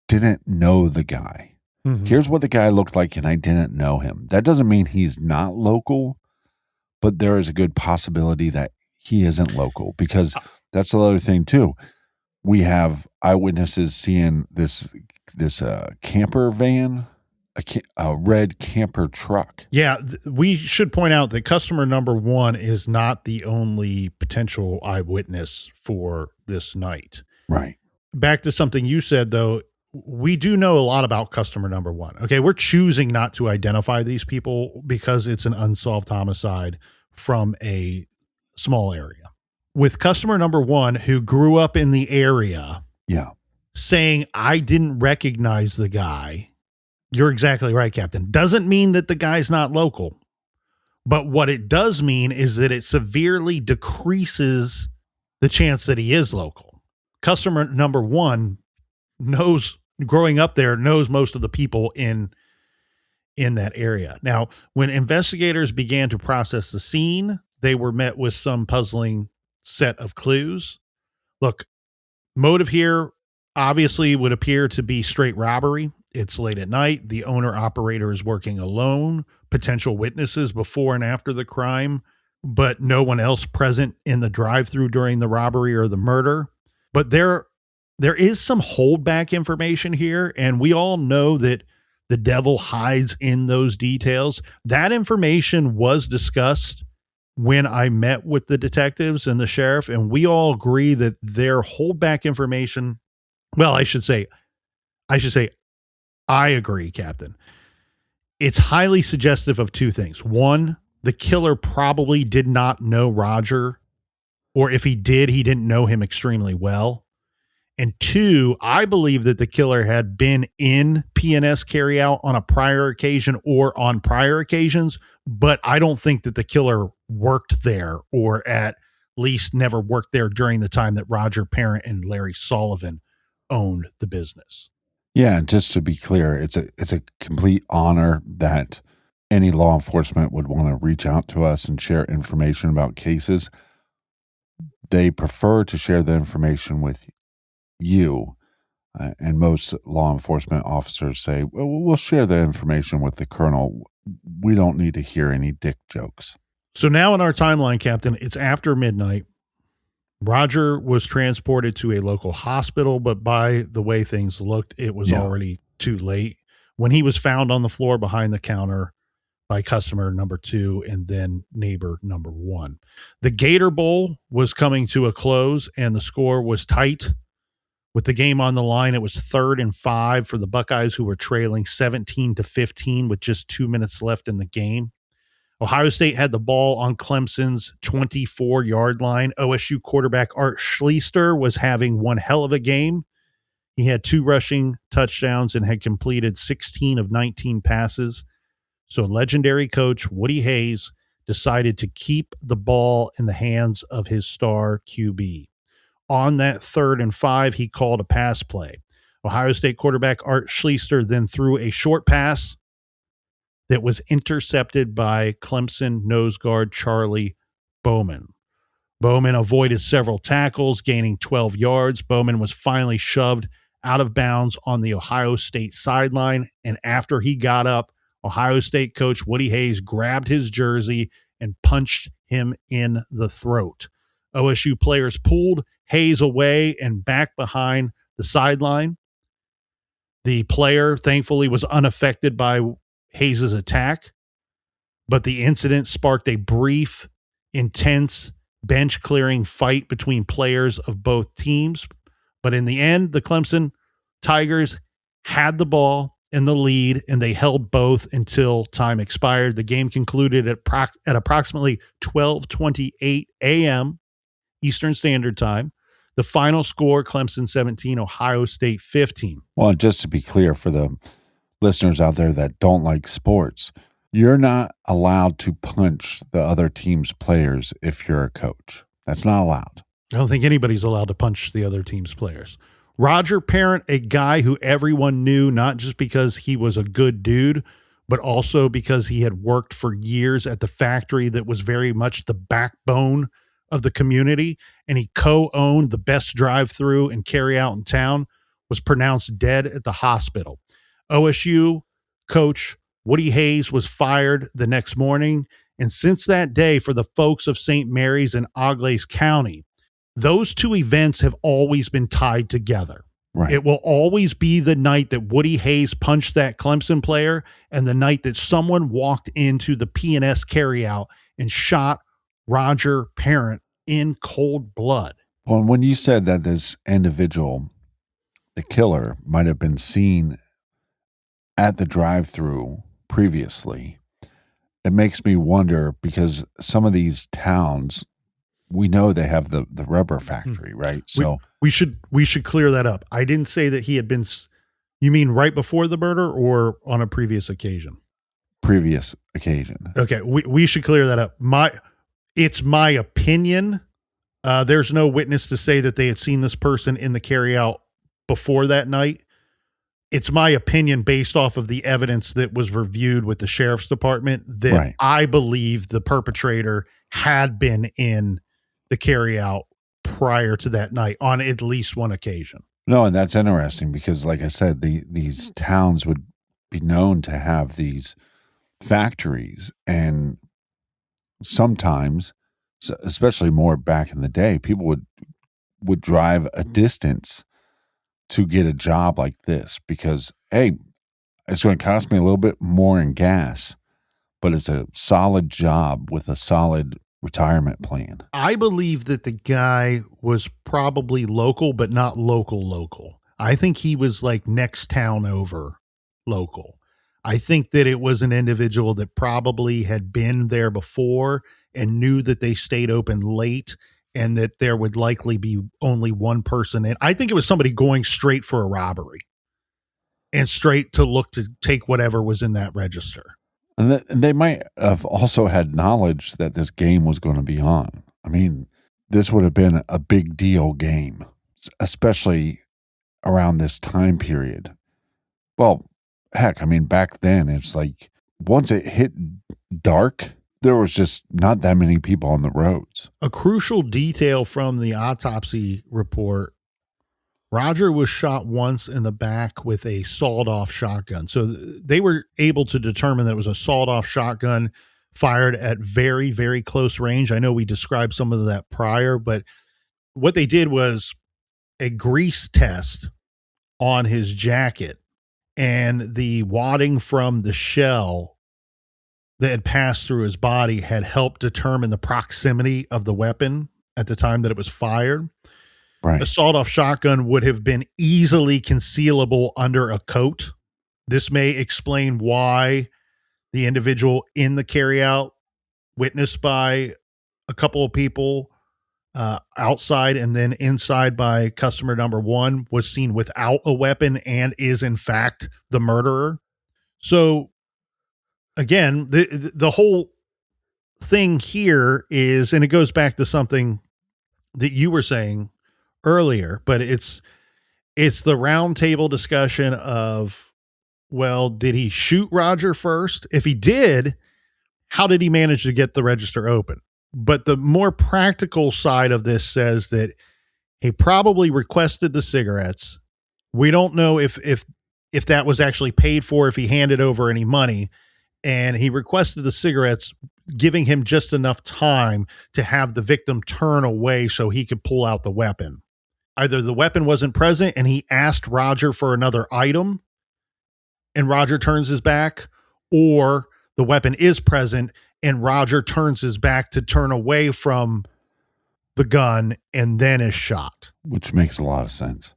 didn't know the guy. Mm-hmm. Here's what the guy looked like, and I didn't know him. That doesn't mean he's not local, but there is a good possibility that he isn't local, because that's the other thing too. We have eyewitnesses seeing this camper van, a red camper truck. Yeah, we should point out that customer number 1 is not the only potential eyewitness for this night. Right. Back to something you said, though, we do know a lot about customer number 1. Okay, we're choosing not to identify these people because it's an unsolved homicide from a small area. With customer number 1, who grew up in the area, saying, I didn't recognize the guy, you're exactly right, Captain. Doesn't mean that the guy's not local. But what it does mean is that it severely decreases the chance that he is local. Customer number 1 knows, growing up there, knows most of the people in that area. Now, when investigators began to process the scene, they were met with some puzzling set of clues. Look, motive here obviously would appear to be straight robbery. It's late at night. The owner-operator is working alone. Potential witnesses before and after the crime, but no one else present in the drive-thru during the robbery or the murder. But there is some holdback information here, and we all know that the devil hides in those details. That information was discussed when I met with the detectives and the sheriff, and we all agree that their holdback information, well, I should say, I agree, Captain. It's highly suggestive of two things. One, the killer probably did not know Roger, or if he did, he didn't know him extremely well. And two, I believe that the killer had been in P&S carryout on a prior occasion or on prior occasions, but I don't think that the killer worked there, or at least never worked there during the time that Roger Parent and Larry Sullivan owned the business. Yeah, and just to be clear, it's a complete honor that any law enforcement would want to reach out to us and share information about cases. They prefer to share the information with you, and most law enforcement officers say, well, we'll share the information with the colonel. We don't need to hear any dick jokes. So now in our timeline, Captain, it's after midnight. Roger was transported to a local hospital, but by the way things looked, it was already too late. When he was found on the floor behind the counter by customer number 2 and then neighbor number 1. The Gator Bowl was coming to a close, and the score was tight. With the game on the line, it was 3rd and 5 for the Buckeyes, who were trailing 17-15 with just 2 minutes left in the game. Ohio State had the ball on Clemson's 24-yard line. OSU quarterback Art Schlichter was having one hell of a game. He had 2 rushing touchdowns and had completed 16 of 19 passes. So legendary coach Woody Hayes decided to keep the ball in the hands of his star QB. On that 3rd and 5, he called a pass play. Ohio State quarterback Art Schlichter then threw a short pass that was intercepted by Clemson nose guard Charlie Bowman. Bowman avoided several tackles, gaining 12 yards. Bowman was finally shoved out of bounds on the Ohio State sideline, and after he got up, Ohio State coach Woody Hayes grabbed his jersey and punched him in the throat. OSU players pulled Hayes away and back behind the sideline. The player, thankfully, was unaffected by Hayes' attack, but the incident sparked a brief, intense, bench-clearing fight between players of both teams. But in the end, the Clemson Tigers had the ball in the lead, and they held both until time expired. The game concluded at approximately 12:28 a.m. Eastern Standard Time. The final score, Clemson 17, Ohio State 15. Well, just to be clear for the listeners out there that don't like sports, you're not allowed to punch the other team's players if you're a coach. That's not allowed. I don't think anybody's allowed to punch the other team's players. Roger Parent, a guy who everyone knew, not just because he was a good dude, but also because he had worked for years at the factory that was very much the backbone of the community, and he co-owned the best drive-through and carry-out in town, was pronounced dead at the hospital. OSU coach Woody Hayes was fired the next morning, and since that day, for the folks of St. Mary's and Auglaize County, those two events have always been tied together. Right. It will always be the night that Woody Hayes punched that Clemson player and the night that someone walked into the P&S carryout and shot Roger Parent in cold blood. Well, when you said that this individual, the killer, might have been seen at the drive-thru previously, it makes me wonder, because some of these towns, we know they have the rubber factory, right? So we should clear that up. I didn't say that he had been. You mean right before the murder or on a previous occasion? Previous occasion. Okay, we should clear that up. It's my opinion. There's no witness to say that they had seen this person in the carryout before that night. It's my opinion based off of the evidence that was reviewed with the sheriff's department that Right. I believe the perpetrator had been in the carryout prior to that night on at least one occasion. No, and that's interesting because, like I said, these towns would be known to have these factories, and sometimes, especially more back in the day, people would drive a distance to get a job like this because, hey, it's going to cost me a little bit more in gas, but it's a solid job with a solid retirement plan. I believe that the guy was probably local, but not local. I think he was like next town over local. I think that it was an individual that probably had been there before and knew that they stayed open late and that there would likely be only one person in. I think it was somebody going straight for a robbery and straight to look to take whatever was in that register. And they might have also had knowledge that this game was going to be on. I mean, this would have been a big deal game, especially around this time period. Well, heck, I mean, back then, it's like once it hit dark, there was just not that many people on the roads. A crucial detail from the autopsy report: Roger was shot once in the back with a sawed-off shotgun. So they were able to determine that it was a sawed-off shotgun fired at very, very close range. I know we described some of that prior, but what they did was a grease test on his jacket, and the wadding from the shell that had passed through his body had helped determine the proximity of the weapon at the time that it was fired. Right. A sawed-off shotgun would have been easily concealable under a coat. This may explain why the individual in the carryout, witnessed by a couple of people outside and then inside by customer number one, was seen without a weapon and is in fact the murderer. So again, the whole thing here is, and it goes back to something that you were saying earlier, but it's the round table discussion of, well, did he shoot Roger first? If he did, how did he manage to get the register open? But the more practical side of this says that he probably requested the cigarettes. We don't know if that was actually paid for, if he handed over any money, and he requested the cigarettes, giving him just enough time to have the victim turn away so he could pull out the weapon. Either the weapon wasn't present and he asked Roger for another item and Roger turns his back, or the weapon is present and Roger turns his back to turn away from the gun and then is shot. Which makes a lot of sense.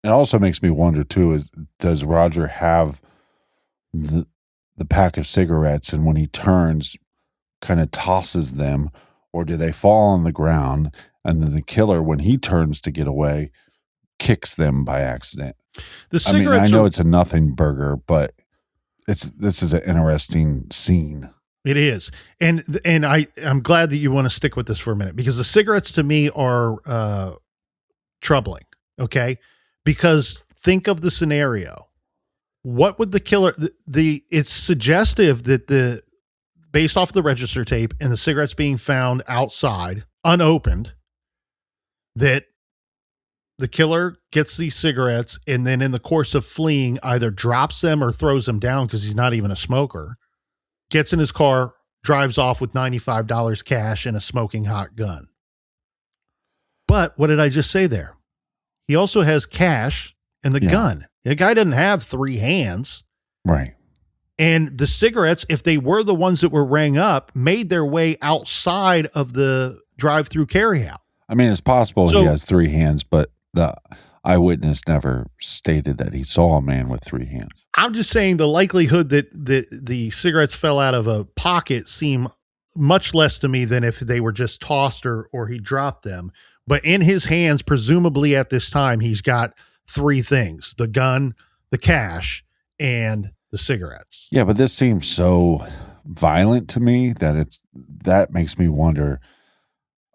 It also makes me wonder too, does Roger have the pack of cigarettes, and when he turns, kind of tosses them, or do they fall on the ground, and then the killer, when he turns to get away, kicks them by accident? I know it's a nothing burger, but this is an interesting scene. It is. And I'm glad that you want to stick with this for a minute, because the cigarettes to me are troubling. Okay. Because think of the scenario. What would the killer, it's suggestive that based off the register tape and the cigarettes being found outside unopened, that the killer gets these cigarettes and then in the course of fleeing either drops them or throws them down because he's not even a smoker, gets in his car, drives off with $95 cash and a smoking hot gun. But what did I just say there? He also has cash and the gun. The guy doesn't have 3 hands. Right. And the cigarettes, if they were the ones that were rang up, made their way outside of the drive-through carryout. I mean, it's possible he has 3 hands, but the eyewitness never stated that he saw a man with 3 hands. I'm just saying the likelihood that the cigarettes fell out of a pocket seem much less to me than if they were just tossed or he dropped them. But in his hands, presumably at this time, he's got 3 things: the gun, the cash, and the cigarettes. Yeah, but this seems so violent to me that makes me wonder,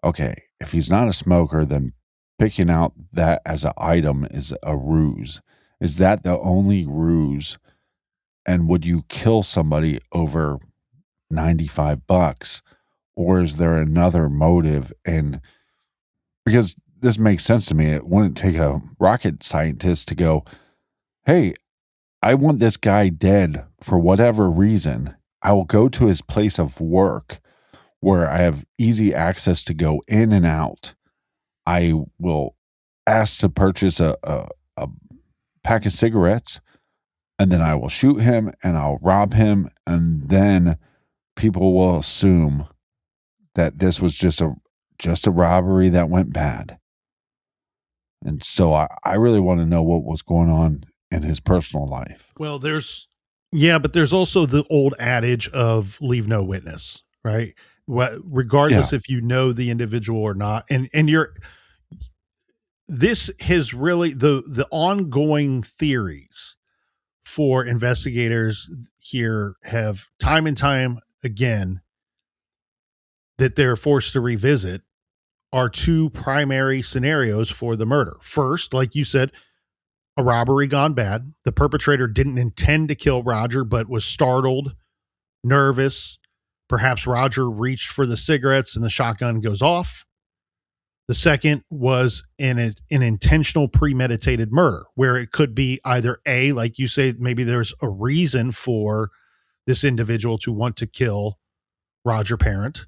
okay, if he's not a smoker, then picking out that as an item is a ruse. Is that the only ruse? And would you kill somebody over $95? Or is there another motive? And because this makes sense to me, it wouldn't take a rocket scientist to go, hey, I want this guy dead for whatever reason. I will go to his place of work where I have easy access to go in and out. I will ask to purchase a pack of cigarettes, and then I will shoot him and I'll rob him. And then people will assume that this was just a robbery that went bad. And so I really want to know what was going on in his personal life. Well, but there's also the old adage of leave no witness, right? Regardless if you know the individual or not. And this has really the ongoing theories for investigators here have time and time again that they're forced to revisit are 2 primary scenarios for the murder. First, like you said, a robbery gone bad. The perpetrator didn't intend to kill Roger, but was startled, nervous. Perhaps Roger reached for the cigarettes and the shotgun goes off. The second was an intentional premeditated murder, where it could be either A, like you say, maybe there's a reason for this individual to want to kill Roger Parent,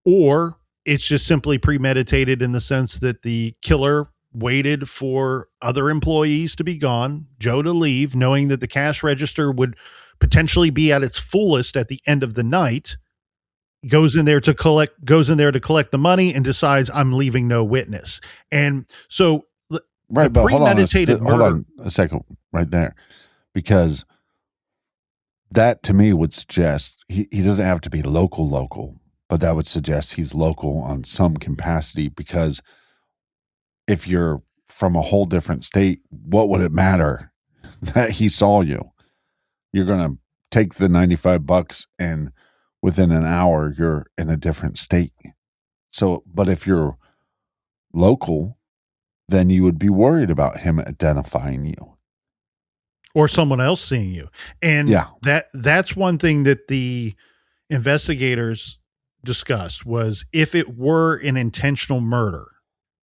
or it's just simply premeditated in the sense that the killer waited for other employees to be gone, Joe to leave, knowing that the cash register would potentially be at its fullest at the end of the night, goes in there to collect the money and decides I'm leaving no witness. And so right, but hold on a second right there, because that to me would suggest he doesn't have to be local, but that would suggest he's local on some capacity, because if you're from a whole different state, what would it matter that he saw you? You're going to take the $95 and within an hour, you're in a different state. So, but if you're local, then you would be worried about him identifying you. Or someone else seeing you. And that's one thing that the investigators discussed was if it were an intentional murder,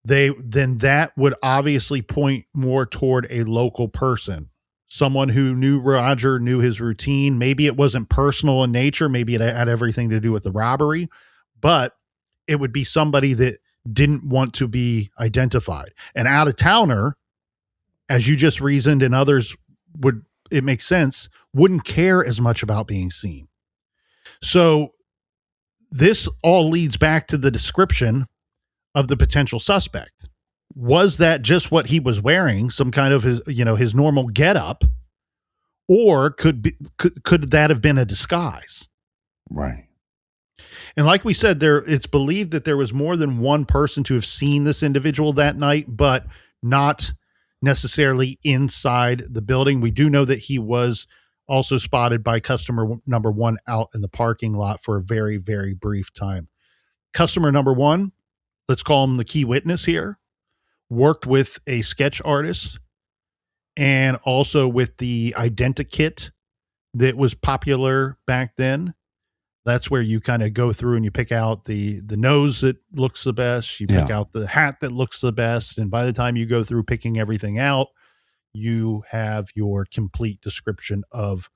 then that would obviously point more toward a local person, someone who knew Roger, knew his routine. Maybe it wasn't personal in nature. Maybe it had everything to do with the robbery, but it would be somebody that didn't want to be identified. An out-of-towner, as you just reasoned, and others would, it makes sense, wouldn't care as much about being seen. So this all leads back to the description of the potential suspect. Was that just what he was wearing, some kind of his normal getup, or could that have been a disguise? Right. And like we said, it's believed that there was more than one person to have seen this individual that night, but not necessarily inside the building. We do know that he was also spotted by customer number one out in the parking lot for a very, very brief time. Customer number one, let's call him the key witness here, worked with a sketch artist and also with the identikit that was popular back then. That's where you kind of go through and you pick out the nose that looks the best. You pick out the hat that looks the best. And by the time you go through picking everything out, you have your complete description of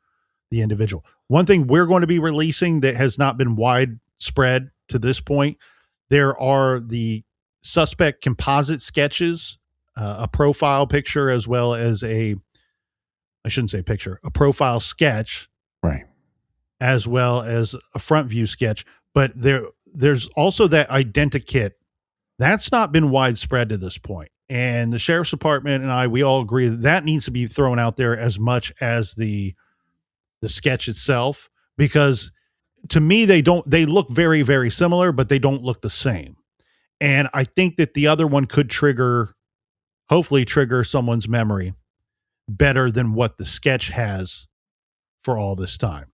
the individual. One thing we're going to be releasing that has not been widespread to this point, there are the suspect composite sketches, a profile picture, as well as a profile sketch. Right. As well as a front view sketch. But there's also that identikit. That's not been widespread to this point. And the sheriff's department and we all agree that needs to be thrown out there as much as the sketch itself, because to me, they look very, very similar, but they don't look the same. And I think that the other one could hopefully trigger someone's memory better than what the sketch has for all this time.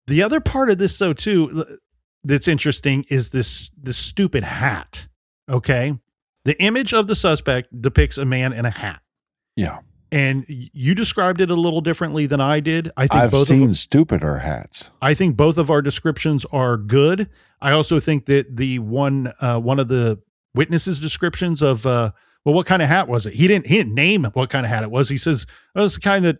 The other part of this, though, too, that's interesting is this stupid hat. Okay. The image of the suspect depicts a man in a hat. Yeah. And you described it a little differently than I did. I've seen stupider hats. I think both of our descriptions are good. I also think that the one of the witnesses' descriptions of what kind of hat was it? He didn't name what kind of hat it was. He says, it was the kind that,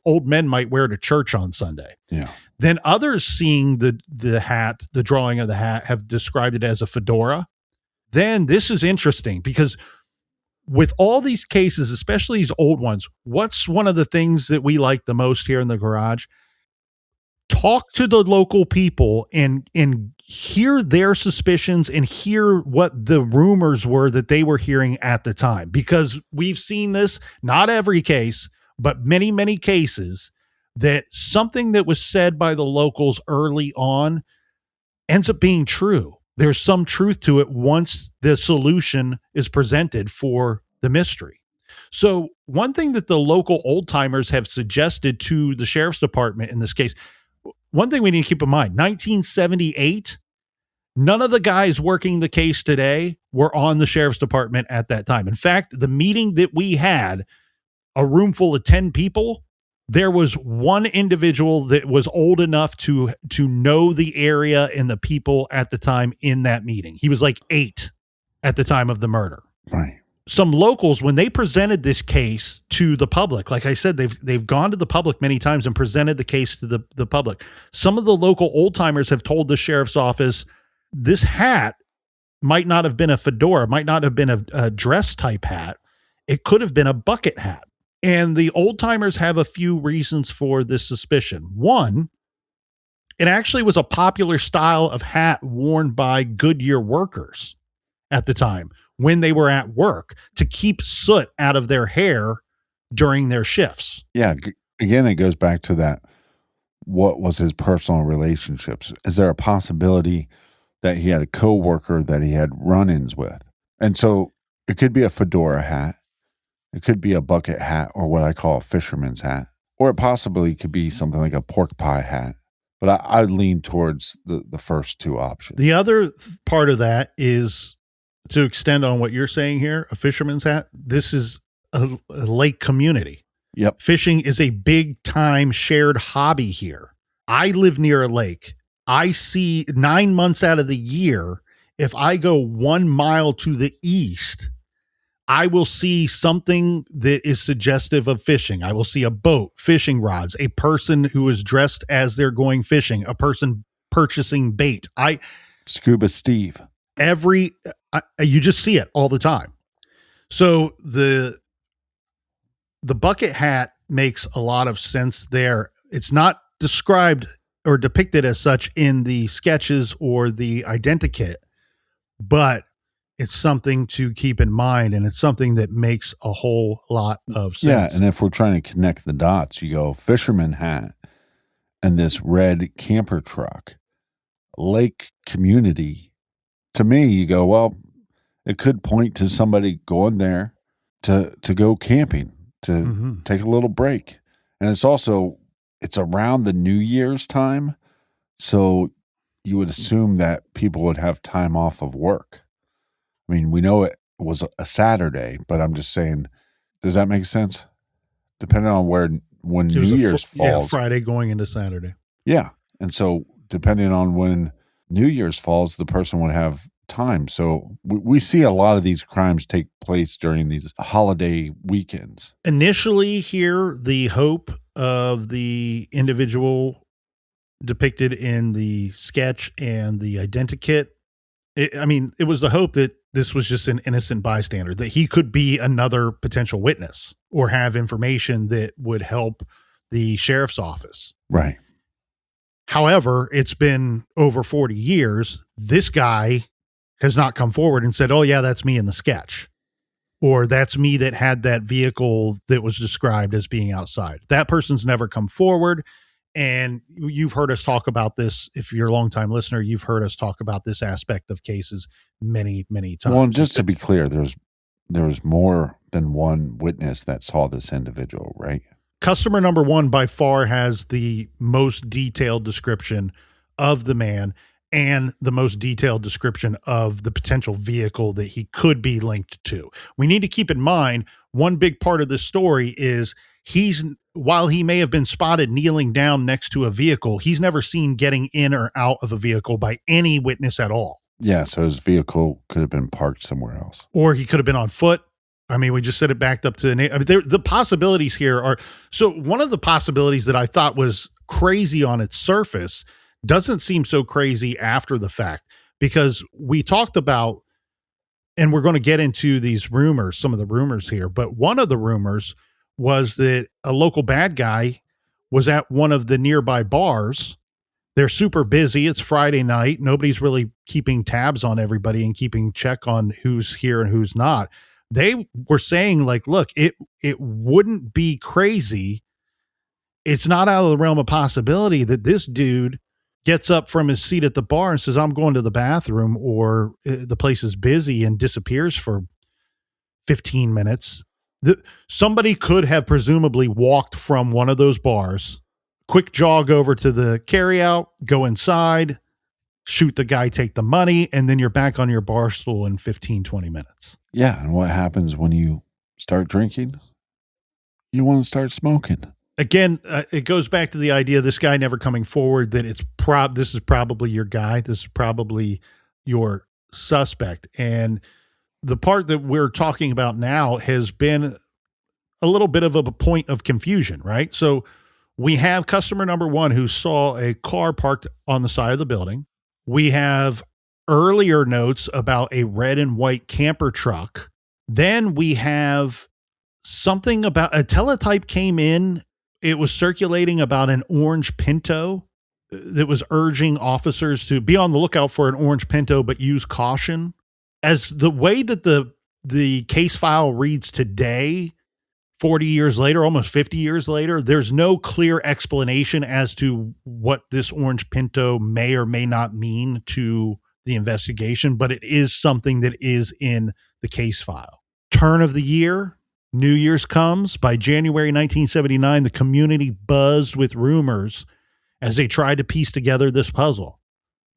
old men might wear to church on Sunday. Yeah. Then others seeing the hat, the drawing of the hat, have described it as a fedora. Then this is interesting because with all these cases, especially these old ones, what's one of the things that we like the most here in the garage? Talk to the local people and hear their suspicions and hear what the rumors were that they were hearing at the time. Because we've seen this, not every case, but many, many cases, that something that was said by the locals early on ends up being true. There's some truth to it once the solution is presented for the mystery. So one thing that the local old timers have suggested to the sheriff's department in this case, one thing we need to keep in mind, 1978, none of the guys working the case today were on the sheriff's department at that time. In fact, the meeting that we had, a room full of 10 people, there was one individual that was old enough to know the area and the people at the time in that meeting. He was like 8 at the time of the murder. Right. Some locals, when they presented this case to the public, like I said, they've gone to the public many times and presented the case to the public. Some of the local old timers have told the sheriff's office, this hat might not have been a fedora, might not have been a dress type hat. It could have been a bucket hat. And the old timers have a few reasons for this suspicion. One, it actually was a popular style of hat worn by Goodyear workers at the time when they were at work to keep soot out of their hair during their shifts. Yeah. Again, it goes back to that. What was his personal relationships? Is there a possibility that he had a coworker that he had run-ins with? And so it could be a fedora hat. It could be a bucket hat, or what I call a fisherman's hat, or it possibly could be something like a pork pie hat. But I lean towards the first two options. The other part of that is, to extend on what you're saying here, a fisherman's hat. This is a lake community. Yep. Fishing is a big time shared hobby here. I live near a lake. I see 9 months out of the year, if I go 1 mile to the east, I will see something that is suggestive of fishing. I will see a boat, fishing rods, a person who is dressed as they're going fishing, a person purchasing bait. Scuba Steve. You just see it all the time. So the bucket hat makes a lot of sense there. It's not described or depicted as such in the sketches or the identikit, but it's something to keep in mind, and it's something that makes a whole lot of sense. Yeah, and if we're trying to connect the dots, you go fisherman hat and this red camper truck, lake community. To me, you go, well, it could point to somebody going there to go camping, to take a little break. And it's around the New Year's time, so you would assume that people would have time off of work. I mean, we know it was a Saturday, but I'm just saying, does that make sense? Depending on when New Year's falls. Yeah, Friday going into Saturday. Yeah. And so depending on when New Year's falls, the person would have time. So we see a lot of these crimes take place during these holiday weekends. Initially here, the hope of the individual depicted in the sketch and the identikit, it was the hope that this was just an innocent bystander, that he could be another potential witness or have information that would help the sheriff's office. Right. However, it's been over 40 years. This guy has not come forward and said, oh yeah, that's me in the sketch. Or that's me that had that vehicle that was described as being outside. That person's never come forward. And you've heard us talk about this. If you're a longtime listener, you've heard us talk about this aspect of cases many, many times. Well, and just to be clear, there was more than one witness that saw this individual, right? Customer number one by far has the most detailed description of the man and the most detailed description of the potential vehicle that he could be linked to. We need to keep in mind, one big part of this story is while he may have been spotted kneeling down next to a vehicle, he's never seen getting in or out of a vehicle by any witness at all. Yeah, so his vehicle could have been parked somewhere else. Or he could have been on foot. I mean, we just said it backed up to the possibilities here are. So one of the possibilities that I thought was crazy on its surface doesn't seem so crazy after the fact, because we talked about, and we're going to get into these rumors, some of the rumors here, but one of the rumors was that a local bad guy was at one of the nearby bars. They're super busy. It's Friday night. Nobody's really keeping tabs on everybody and keeping check on who's here and who's not. They were saying, like, look, it wouldn't be crazy. It's not out of the realm of possibility that this dude gets up from his seat at the bar and says, I'm going to the bathroom, or the place is busy, and disappears for 15 minutes. Somebody could have presumably walked from one of those bars, quick jog over to the carryout, go inside, shoot the guy, take the money, and then you're back on your bar stool in 15, 20 minutes. Yeah, and what happens when you start drinking? You want to start smoking. Again, it goes back to the idea of this guy never coming forward, that this is probably your guy. This is probably your suspect. And the part that we're talking about now has been a little bit of a point of confusion, right? So we have customer number one who saw a car parked on the side of the building. We have earlier notes about a red and white camper truck. Then we have something about a teletype came in. It was circulating about an orange Pinto that was urging officers to be on the lookout for an orange Pinto, but use caution. As the way that the case file reads today, 40 years later, almost 50 years later, there's no clear explanation as to what this orange Pinto may or may not mean to the investigation, but it is something that is in the case file. Turn of the year, New Year's comes. By January 1979, the community buzzed with rumors as they tried to piece together this puzzle.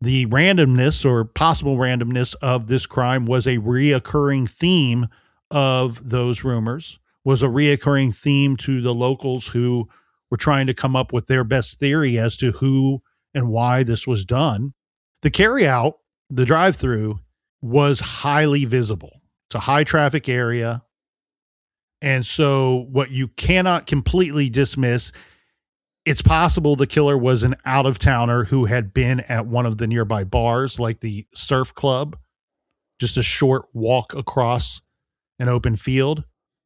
The randomness or possible randomness of this crime was a reoccurring theme of those rumors, was a reoccurring theme to the locals who were trying to come up with their best theory as to who and why this was done. The carryout, the drive-thru, was highly visible. It's a high traffic area. And so what you cannot completely dismiss, it's possible the killer was an out-of-towner who had been at one of the nearby bars, like the Surf Club, just a short walk across an open field.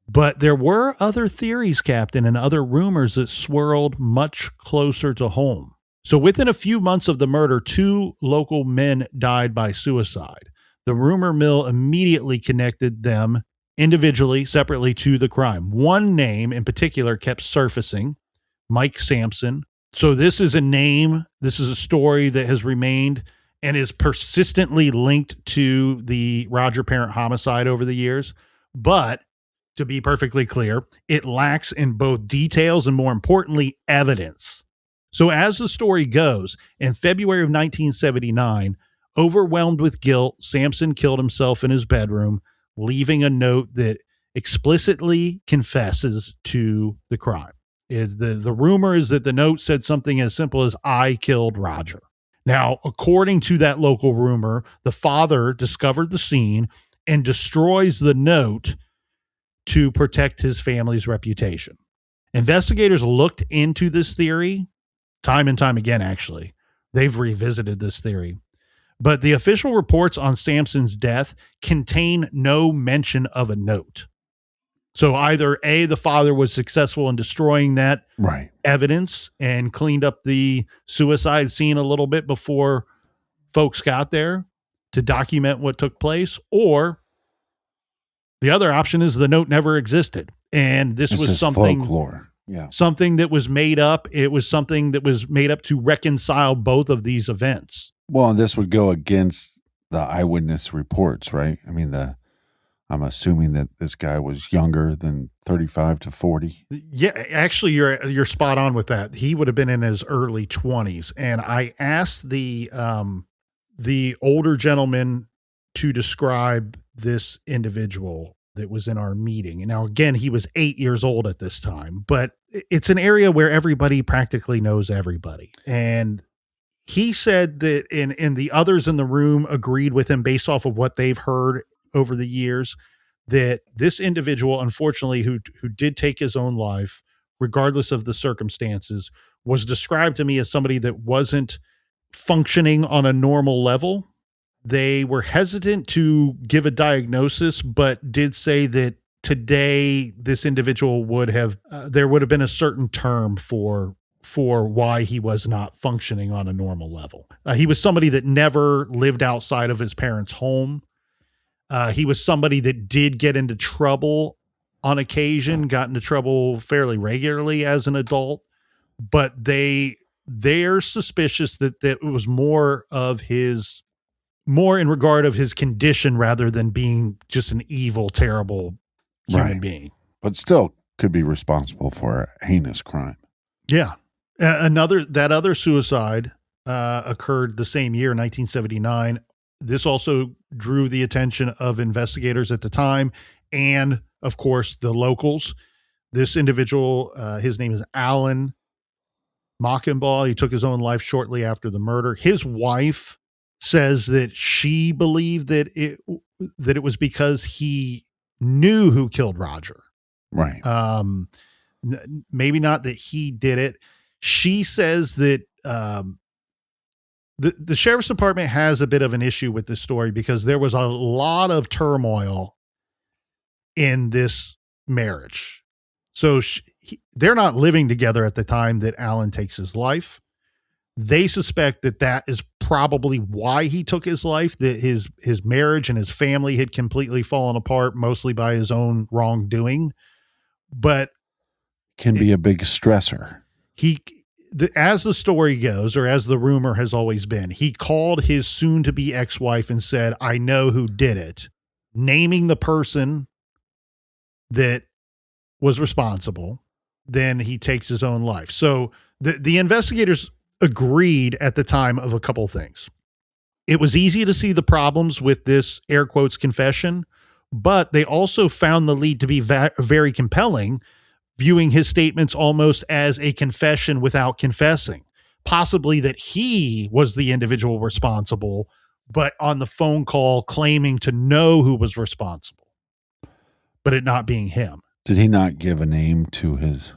But there were other theories, Captain, and other rumors that swirled much closer to home. So within a few months of the murder, 2 local men died by suicide. The rumor mill immediately connected them individually, separately to the crime. One name in particular kept surfacing, Mike Sampson. So this is a name, this is a story that has remained and is persistently linked to the Roger Parent homicide over the years. But to be perfectly clear, it lacks in both details and, more importantly, evidence. So as the story goes, in February of 1979, overwhelmed with guilt, Sampson killed himself in his bedroom, leaving a note that explicitly confesses to the crime. The rumor is that the note said something as simple as, "I killed Roger." Now, according to that local rumor, the father discovered the scene and destroys the note to protect his family's reputation. Investigators looked into this theory time and time again, actually. They've revisited this theory. But the official reports on Sampson's death contain no mention of a note. So either A, the father was successful in destroying that evidence and cleaned up the suicide scene a little bit before folks got there to document what took place, or the other option is the note never existed. And this was something folklore. Something that was made up. It was something that was made up to reconcile both of these events. Well, and this would go against the eyewitness reports, right? I mean, I'm assuming that this guy was younger than 35 to 40. Yeah, actually, you're spot on with that. He would have been in his early 20s, and I asked the older gentleman to describe this individual that was in our meeting. And now, again, he was 8 years old at this time, but it's an area where everybody practically knows everybody. And he said that, and the others in the room agreed with him based off of what they've heard over the years, that this individual, unfortunately, who did take his own life, regardless of the circumstances, was described to me as somebody that wasn't functioning on a normal level. They were hesitant to give a diagnosis, but did say that today this individual would have, there would have been a certain term for why he was not functioning on a normal level. He was somebody that never lived outside of his parents' home. He was somebody that did get into trouble on occasion, got into trouble fairly regularly as an adult, but they're suspicious that it was more in regard of his condition rather than being just an evil, terrible human being. But still could be responsible for a heinous crime. Yeah. That other suicide occurred the same year, 1979. This also drew the attention of investigators at the time and, of course, the locals. This individual, his name is Alan Mockenball. He took his own life shortly after the murder. His wife says that she believed that it was because he knew who killed Roger. Right. Maybe not that he did it. She says that the sheriff's department has a bit of an issue with this story because there was a lot of turmoil in this marriage. So they're not living together at the time that Alan takes his life. They suspect that is probably why he took his life, that his marriage and his family had completely fallen apart, mostly by his own wrongdoing. But can be a big stressor. As the story goes, or as the rumor has always been, he called his soon-to-be ex-wife and said, "I know who did it," naming the person that was responsible. Then he takes his own life. So the investigators agreed at the time of a couple things. It was easy to see the problems with this air quotes confession, but they also found the lead to be very compelling, viewing his statements almost as a confession without confessing, possibly that he was the individual responsible, but on the phone call claiming to know who was responsible, but it not being him. Did he not give a name to his...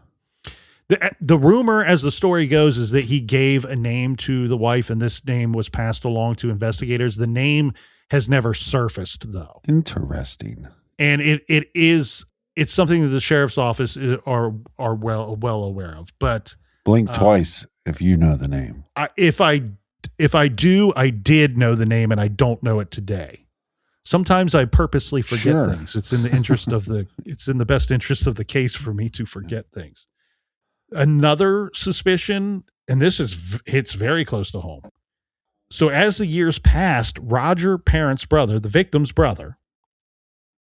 The rumor, as the story goes, is that he gave a name to the wife, and this name was passed along to investigators. The name has never surfaced, though. Interesting. And it's something that the sheriff's office are well aware of. But blink twice, if you know the name. If I do, I did know the name and I don't know it today. Sometimes I purposely forget things. It's in the interest of it's in the best interest of the case for me to forget things. Another suspicion, and this hits very close to home. So as the years passed, Roger Parent's brother, the victim's brother,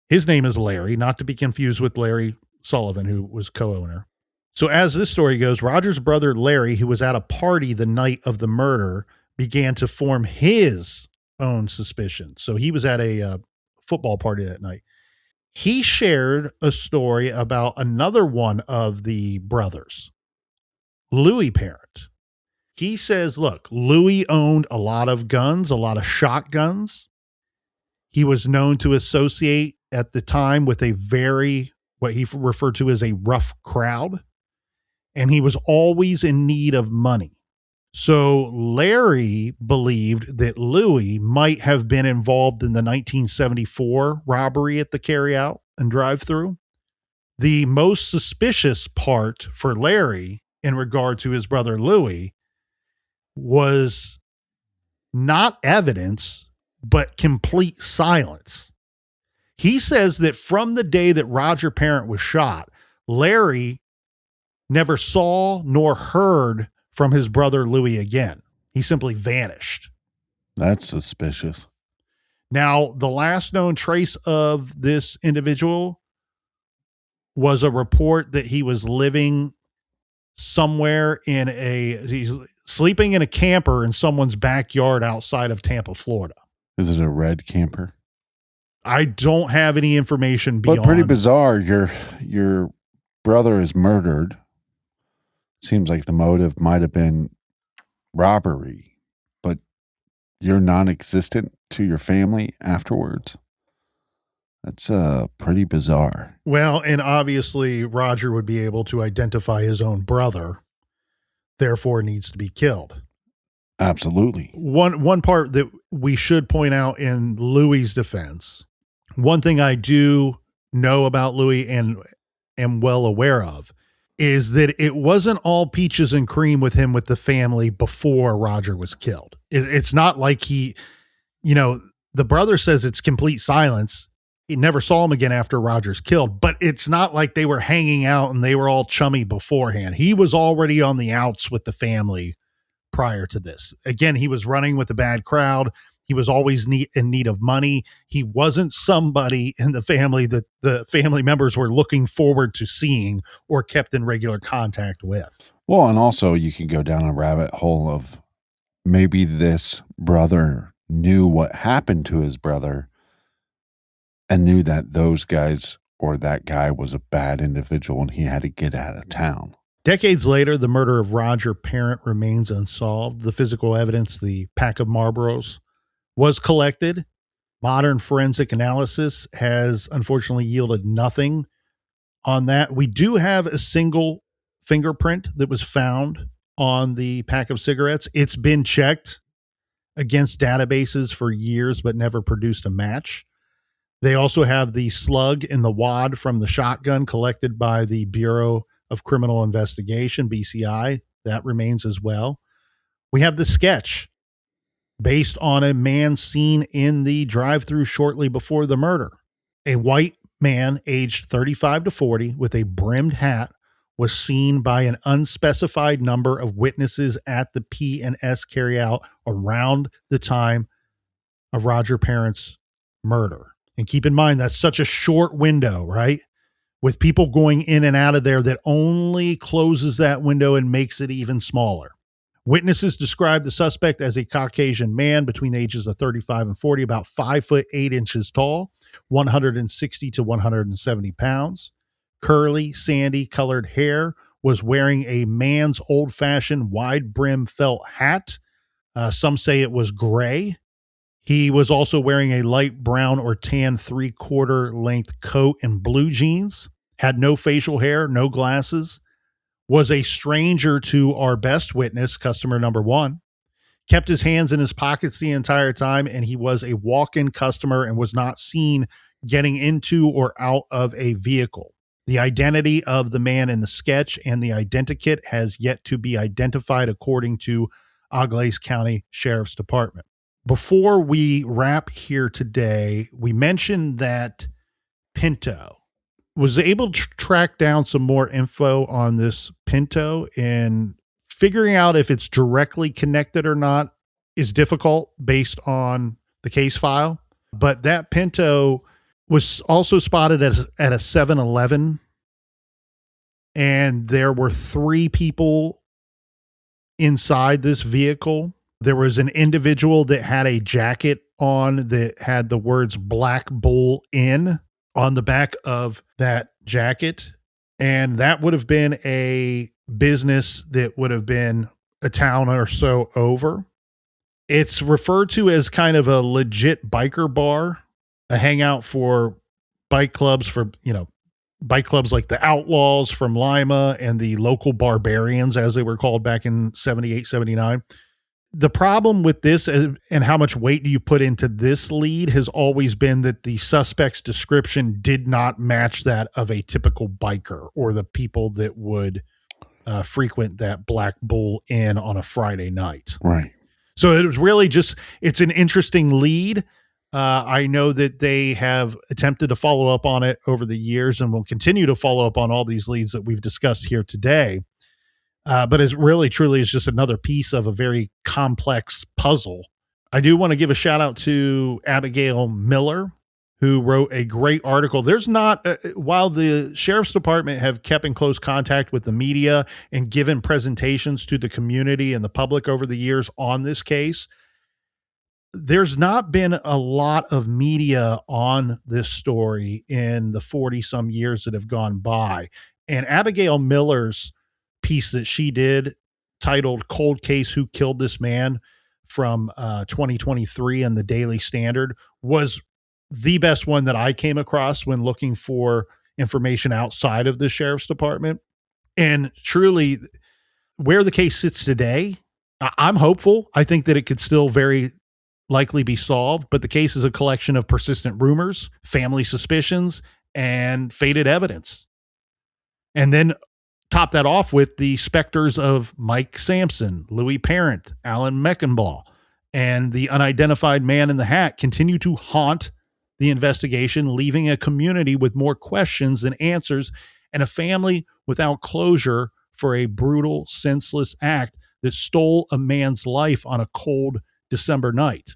his name is Larry, not to be confused with Larry Sullivan, who was co-owner. So as this story goes, Roger's brother, Larry, who was at a party the night of the murder, began to form his own suspicion. So he was at a football party that night. He shared a story about another one of the brothers, Louis Parent. He says, look, Louis owned a lot of guns, a lot of shotguns. He was known to associate at the time with what he referred to as a rough crowd. And he was always in need of money. So Larry believed that Louis might have been involved in the 1974 robbery at the carryout and drive-thru. The most suspicious part for Larry in regard to his brother Louis was not evidence, but complete silence. He says that from the day that Roger Parent was shot, Larry never saw nor heard from his brother Louis again. He simply vanished. That's suspicious. Now, the last known trace of this individual was a report that he was living somewhere he's sleeping in a camper in someone's backyard outside of Tampa, Florida. Is it a red camper? I don't have any information beyond. But pretty bizarre. Your brother is murdered. Seems like the motive might have been robbery, but you're non-existent to your family afterwards. That's pretty bizarre. Well, and obviously Roger would be able to identify his own brother, therefore needs to be killed. Absolutely. One part that we should point out in Louis's defense, one thing I do know about Louis and am well aware of, is that it wasn't all peaches and cream with him with the family before Roger was killed. It's not like the brother says it's complete silence. He never saw him again after Roger's killed, but it's not like they were hanging out and they were all chummy beforehand. He was already on the outs with the family prior to this. Again, he was running with a bad crowd. He was always in need of money. He wasn't somebody in the family that the family members were looking forward to seeing or kept in regular contact with. Well, and also you can go down a rabbit hole of maybe this brother knew what happened to his brother and knew that those guys or that guy was a bad individual and he had to get out of town. Decades later, the murder of Roger Parent remains unsolved. The physical evidence, the pack of Marlboros, was collected. Modern forensic analysis has unfortunately yielded nothing on that. We do have a single fingerprint that was found on the pack of cigarettes. It's been checked against databases for years, but never produced a match. They also have the slug in the wad from the shotgun collected by the Bureau of Criminal Investigation, BCI. That remains as well. We have the sketch based on a man seen in the drive-thru shortly before the murder. A white man aged 35 to 40 with a brimmed hat was seen by an unspecified number of witnesses at the P&S carryout around the time of Roger Parent's murder. And keep in mind, that's such a short window, right? With people going in and out of there, that only closes that window and makes it even smaller. Witnesses described the suspect as a Caucasian man between the ages of 35 and 40, about 5'8" tall, 160 to 170 pounds, curly, sandy colored hair, was wearing a man's old-fashioned wide brim felt hat. Some say it was gray. He was also wearing a light brown or tan 3/4 length coat and blue jeans, had no facial hair, no glasses, was a stranger to our best witness, customer number 1, kept his hands in his pockets the entire time, and he was a walk-in customer and was not seen getting into or out of a vehicle. The identity of the man in the sketch and the identikit has yet to be identified, according to Auglaize County Sheriff's Department. Before we wrap here today, we mentioned that Pinto was able to track down some more info on this Pinto, and figuring out if it's directly connected or not is difficult based on the case file. But that Pinto was also spotted at a 7-Eleven, and there were 3 people inside this vehicle. There was an individual that had a jacket on that had the words Black Bull Inn on the back of that jacket. And that would have been a business that would have been a town or so over. It's referred to as kind of a legit biker bar, a hangout for bike clubs bike clubs like the Outlaws from Lima and the local Barbarians, as they were called back in 78, 79. The problem with this and how much weight do you put into this lead has always been that the suspect's description did not match that of a typical biker or the people that would frequent that Black Bull Inn on a Friday night. Right. So it was really it's an interesting lead. I know that they have attempted to follow up on it over the years and will continue to follow up on all these leads that we've discussed here today. But it really, truly is just another piece of a very complex puzzle. I do want to give a shout out to Abigail Miller, who wrote a great article. There's not, while the Sheriff's Department have kept in close contact with the media and given presentations to the community and the public over the years on this case, there's not been a lot of media on this story in the 40 some years that have gone by. And Abigail Miller's piece that she did, titled Cold Case, Who Killed This Man, from 2023 in the Daily Standard, was the best one that I came across when looking for information outside of the Sheriff's Department. And truly, where the case sits today, I'm hopeful. I think that it could still very likely be solved, but the case is a collection of persistent rumors, family suspicions, and faded evidence. And then top that off with the specters of Mike Sampson, Louis Parent, Alan Meckenbaugh, and the unidentified man in the hat continue to haunt the investigation, leaving a community with more questions than answers and a family without closure for a brutal, senseless act that stole a man's life on a cold December night.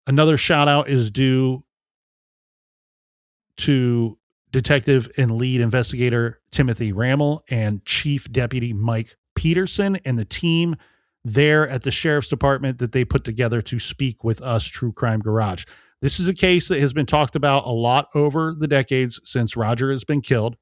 Another shout out is due to Detective and lead investigator Timothy Rammel and Chief Deputy Mike Peterson and the team there at the Sheriff's Department that they put together to speak with us, True Crime Garage. This is a case that has been talked about a lot over the decades since Roger has been killed.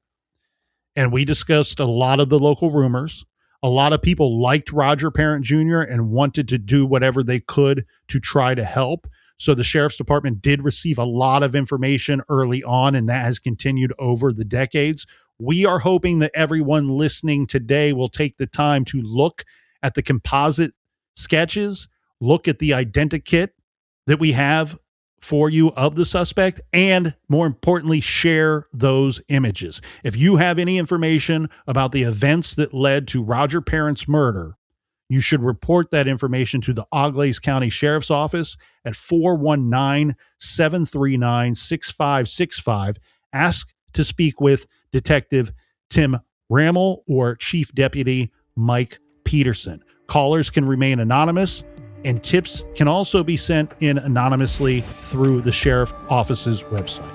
And we discussed a lot of the local rumors. A lot of people liked Roger Parent Jr. and wanted to do whatever they could to try to help. So the Sheriff's Department did receive a lot of information early on, and that has continued over the decades. We are hoping that everyone listening today will take the time to look at the composite sketches, look at the identikit that we have for you of the suspect, and more importantly, share those images. If you have any information about the events that led to Roger Parent's murder, you should report that information to the Auglaize County Sheriff's Office at 419-739-6565. Ask to speak with Detective Tim Rammel or Chief Deputy Mike Peterson. Callers can remain anonymous, and tips can also be sent in anonymously through the Sheriff's Office's website.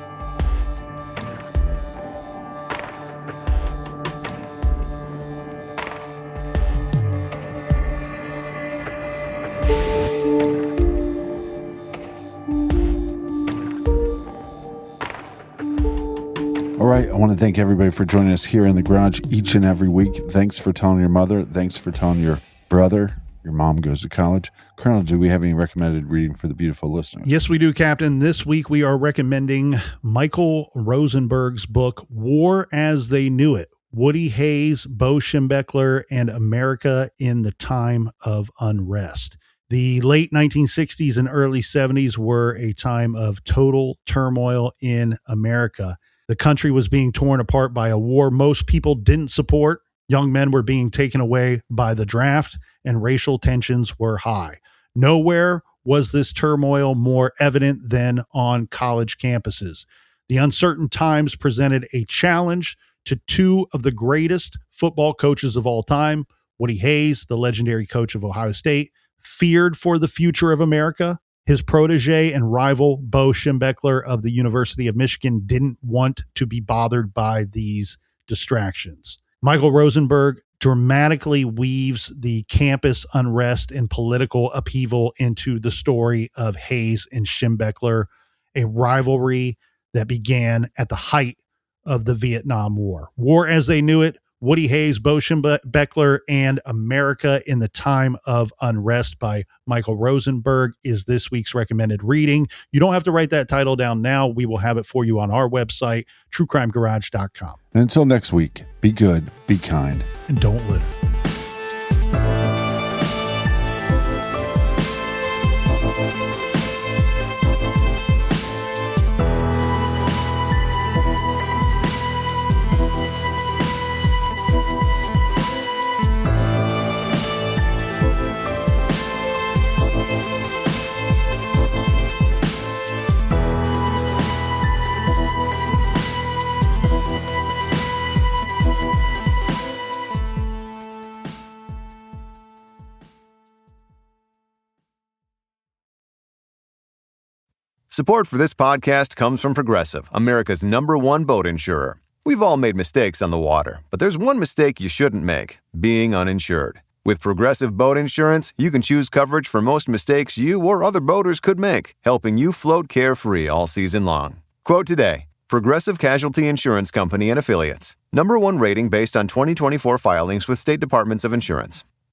All right, I want to thank everybody for joining us here in the garage each and every week. Thanks for telling your mother. Thanks for telling your brother. Your mom goes to college. Colonel, do we have any recommended reading for the beautiful listeners? Yes, we do, Captain. This week we are recommending Michael Rosenberg's book, War as They Knew It, Woody Hayes, Bo Schembechler, and America in the Time of Unrest. The late 1960s and early 70s were a time of total turmoil in America. The country was being torn apart by a war most people didn't support. Young men were being taken away by the draft, and racial tensions were high. Nowhere was this turmoil more evident than on college campuses. The uncertain times presented a challenge to two of the greatest football coaches of all time. Woody Hayes, the legendary coach of Ohio State, feared for the future of America. His protege and rival, Bo Schembechler of the University of Michigan, didn't want to be bothered by these distractions. Michael Rosenberg dramatically weaves the campus unrest and political upheaval into the story of Hayes and Schembechler, a rivalry that began at the height of the Vietnam War. War as they knew it, Woody Hayes, Bo Schembechler, and America in the Time of Unrest by Michael Rosenberg is this week's recommended reading. You don't have to write that title down now. We will have it for you on our website, truecrimegarage.com. And until next week, be good, be kind, and don't litter. Support for this podcast comes from Progressive, America's #1 boat insurer. We've all made mistakes on the water, but there's one mistake you shouldn't make: being uninsured. With Progressive Boat Insurance, you can choose coverage for most mistakes you or other boaters could make, helping you float carefree all season long. Quote today: Progressive Casualty Insurance Company and Affiliates. #1 rating based on 2024 filings with state departments of insurance.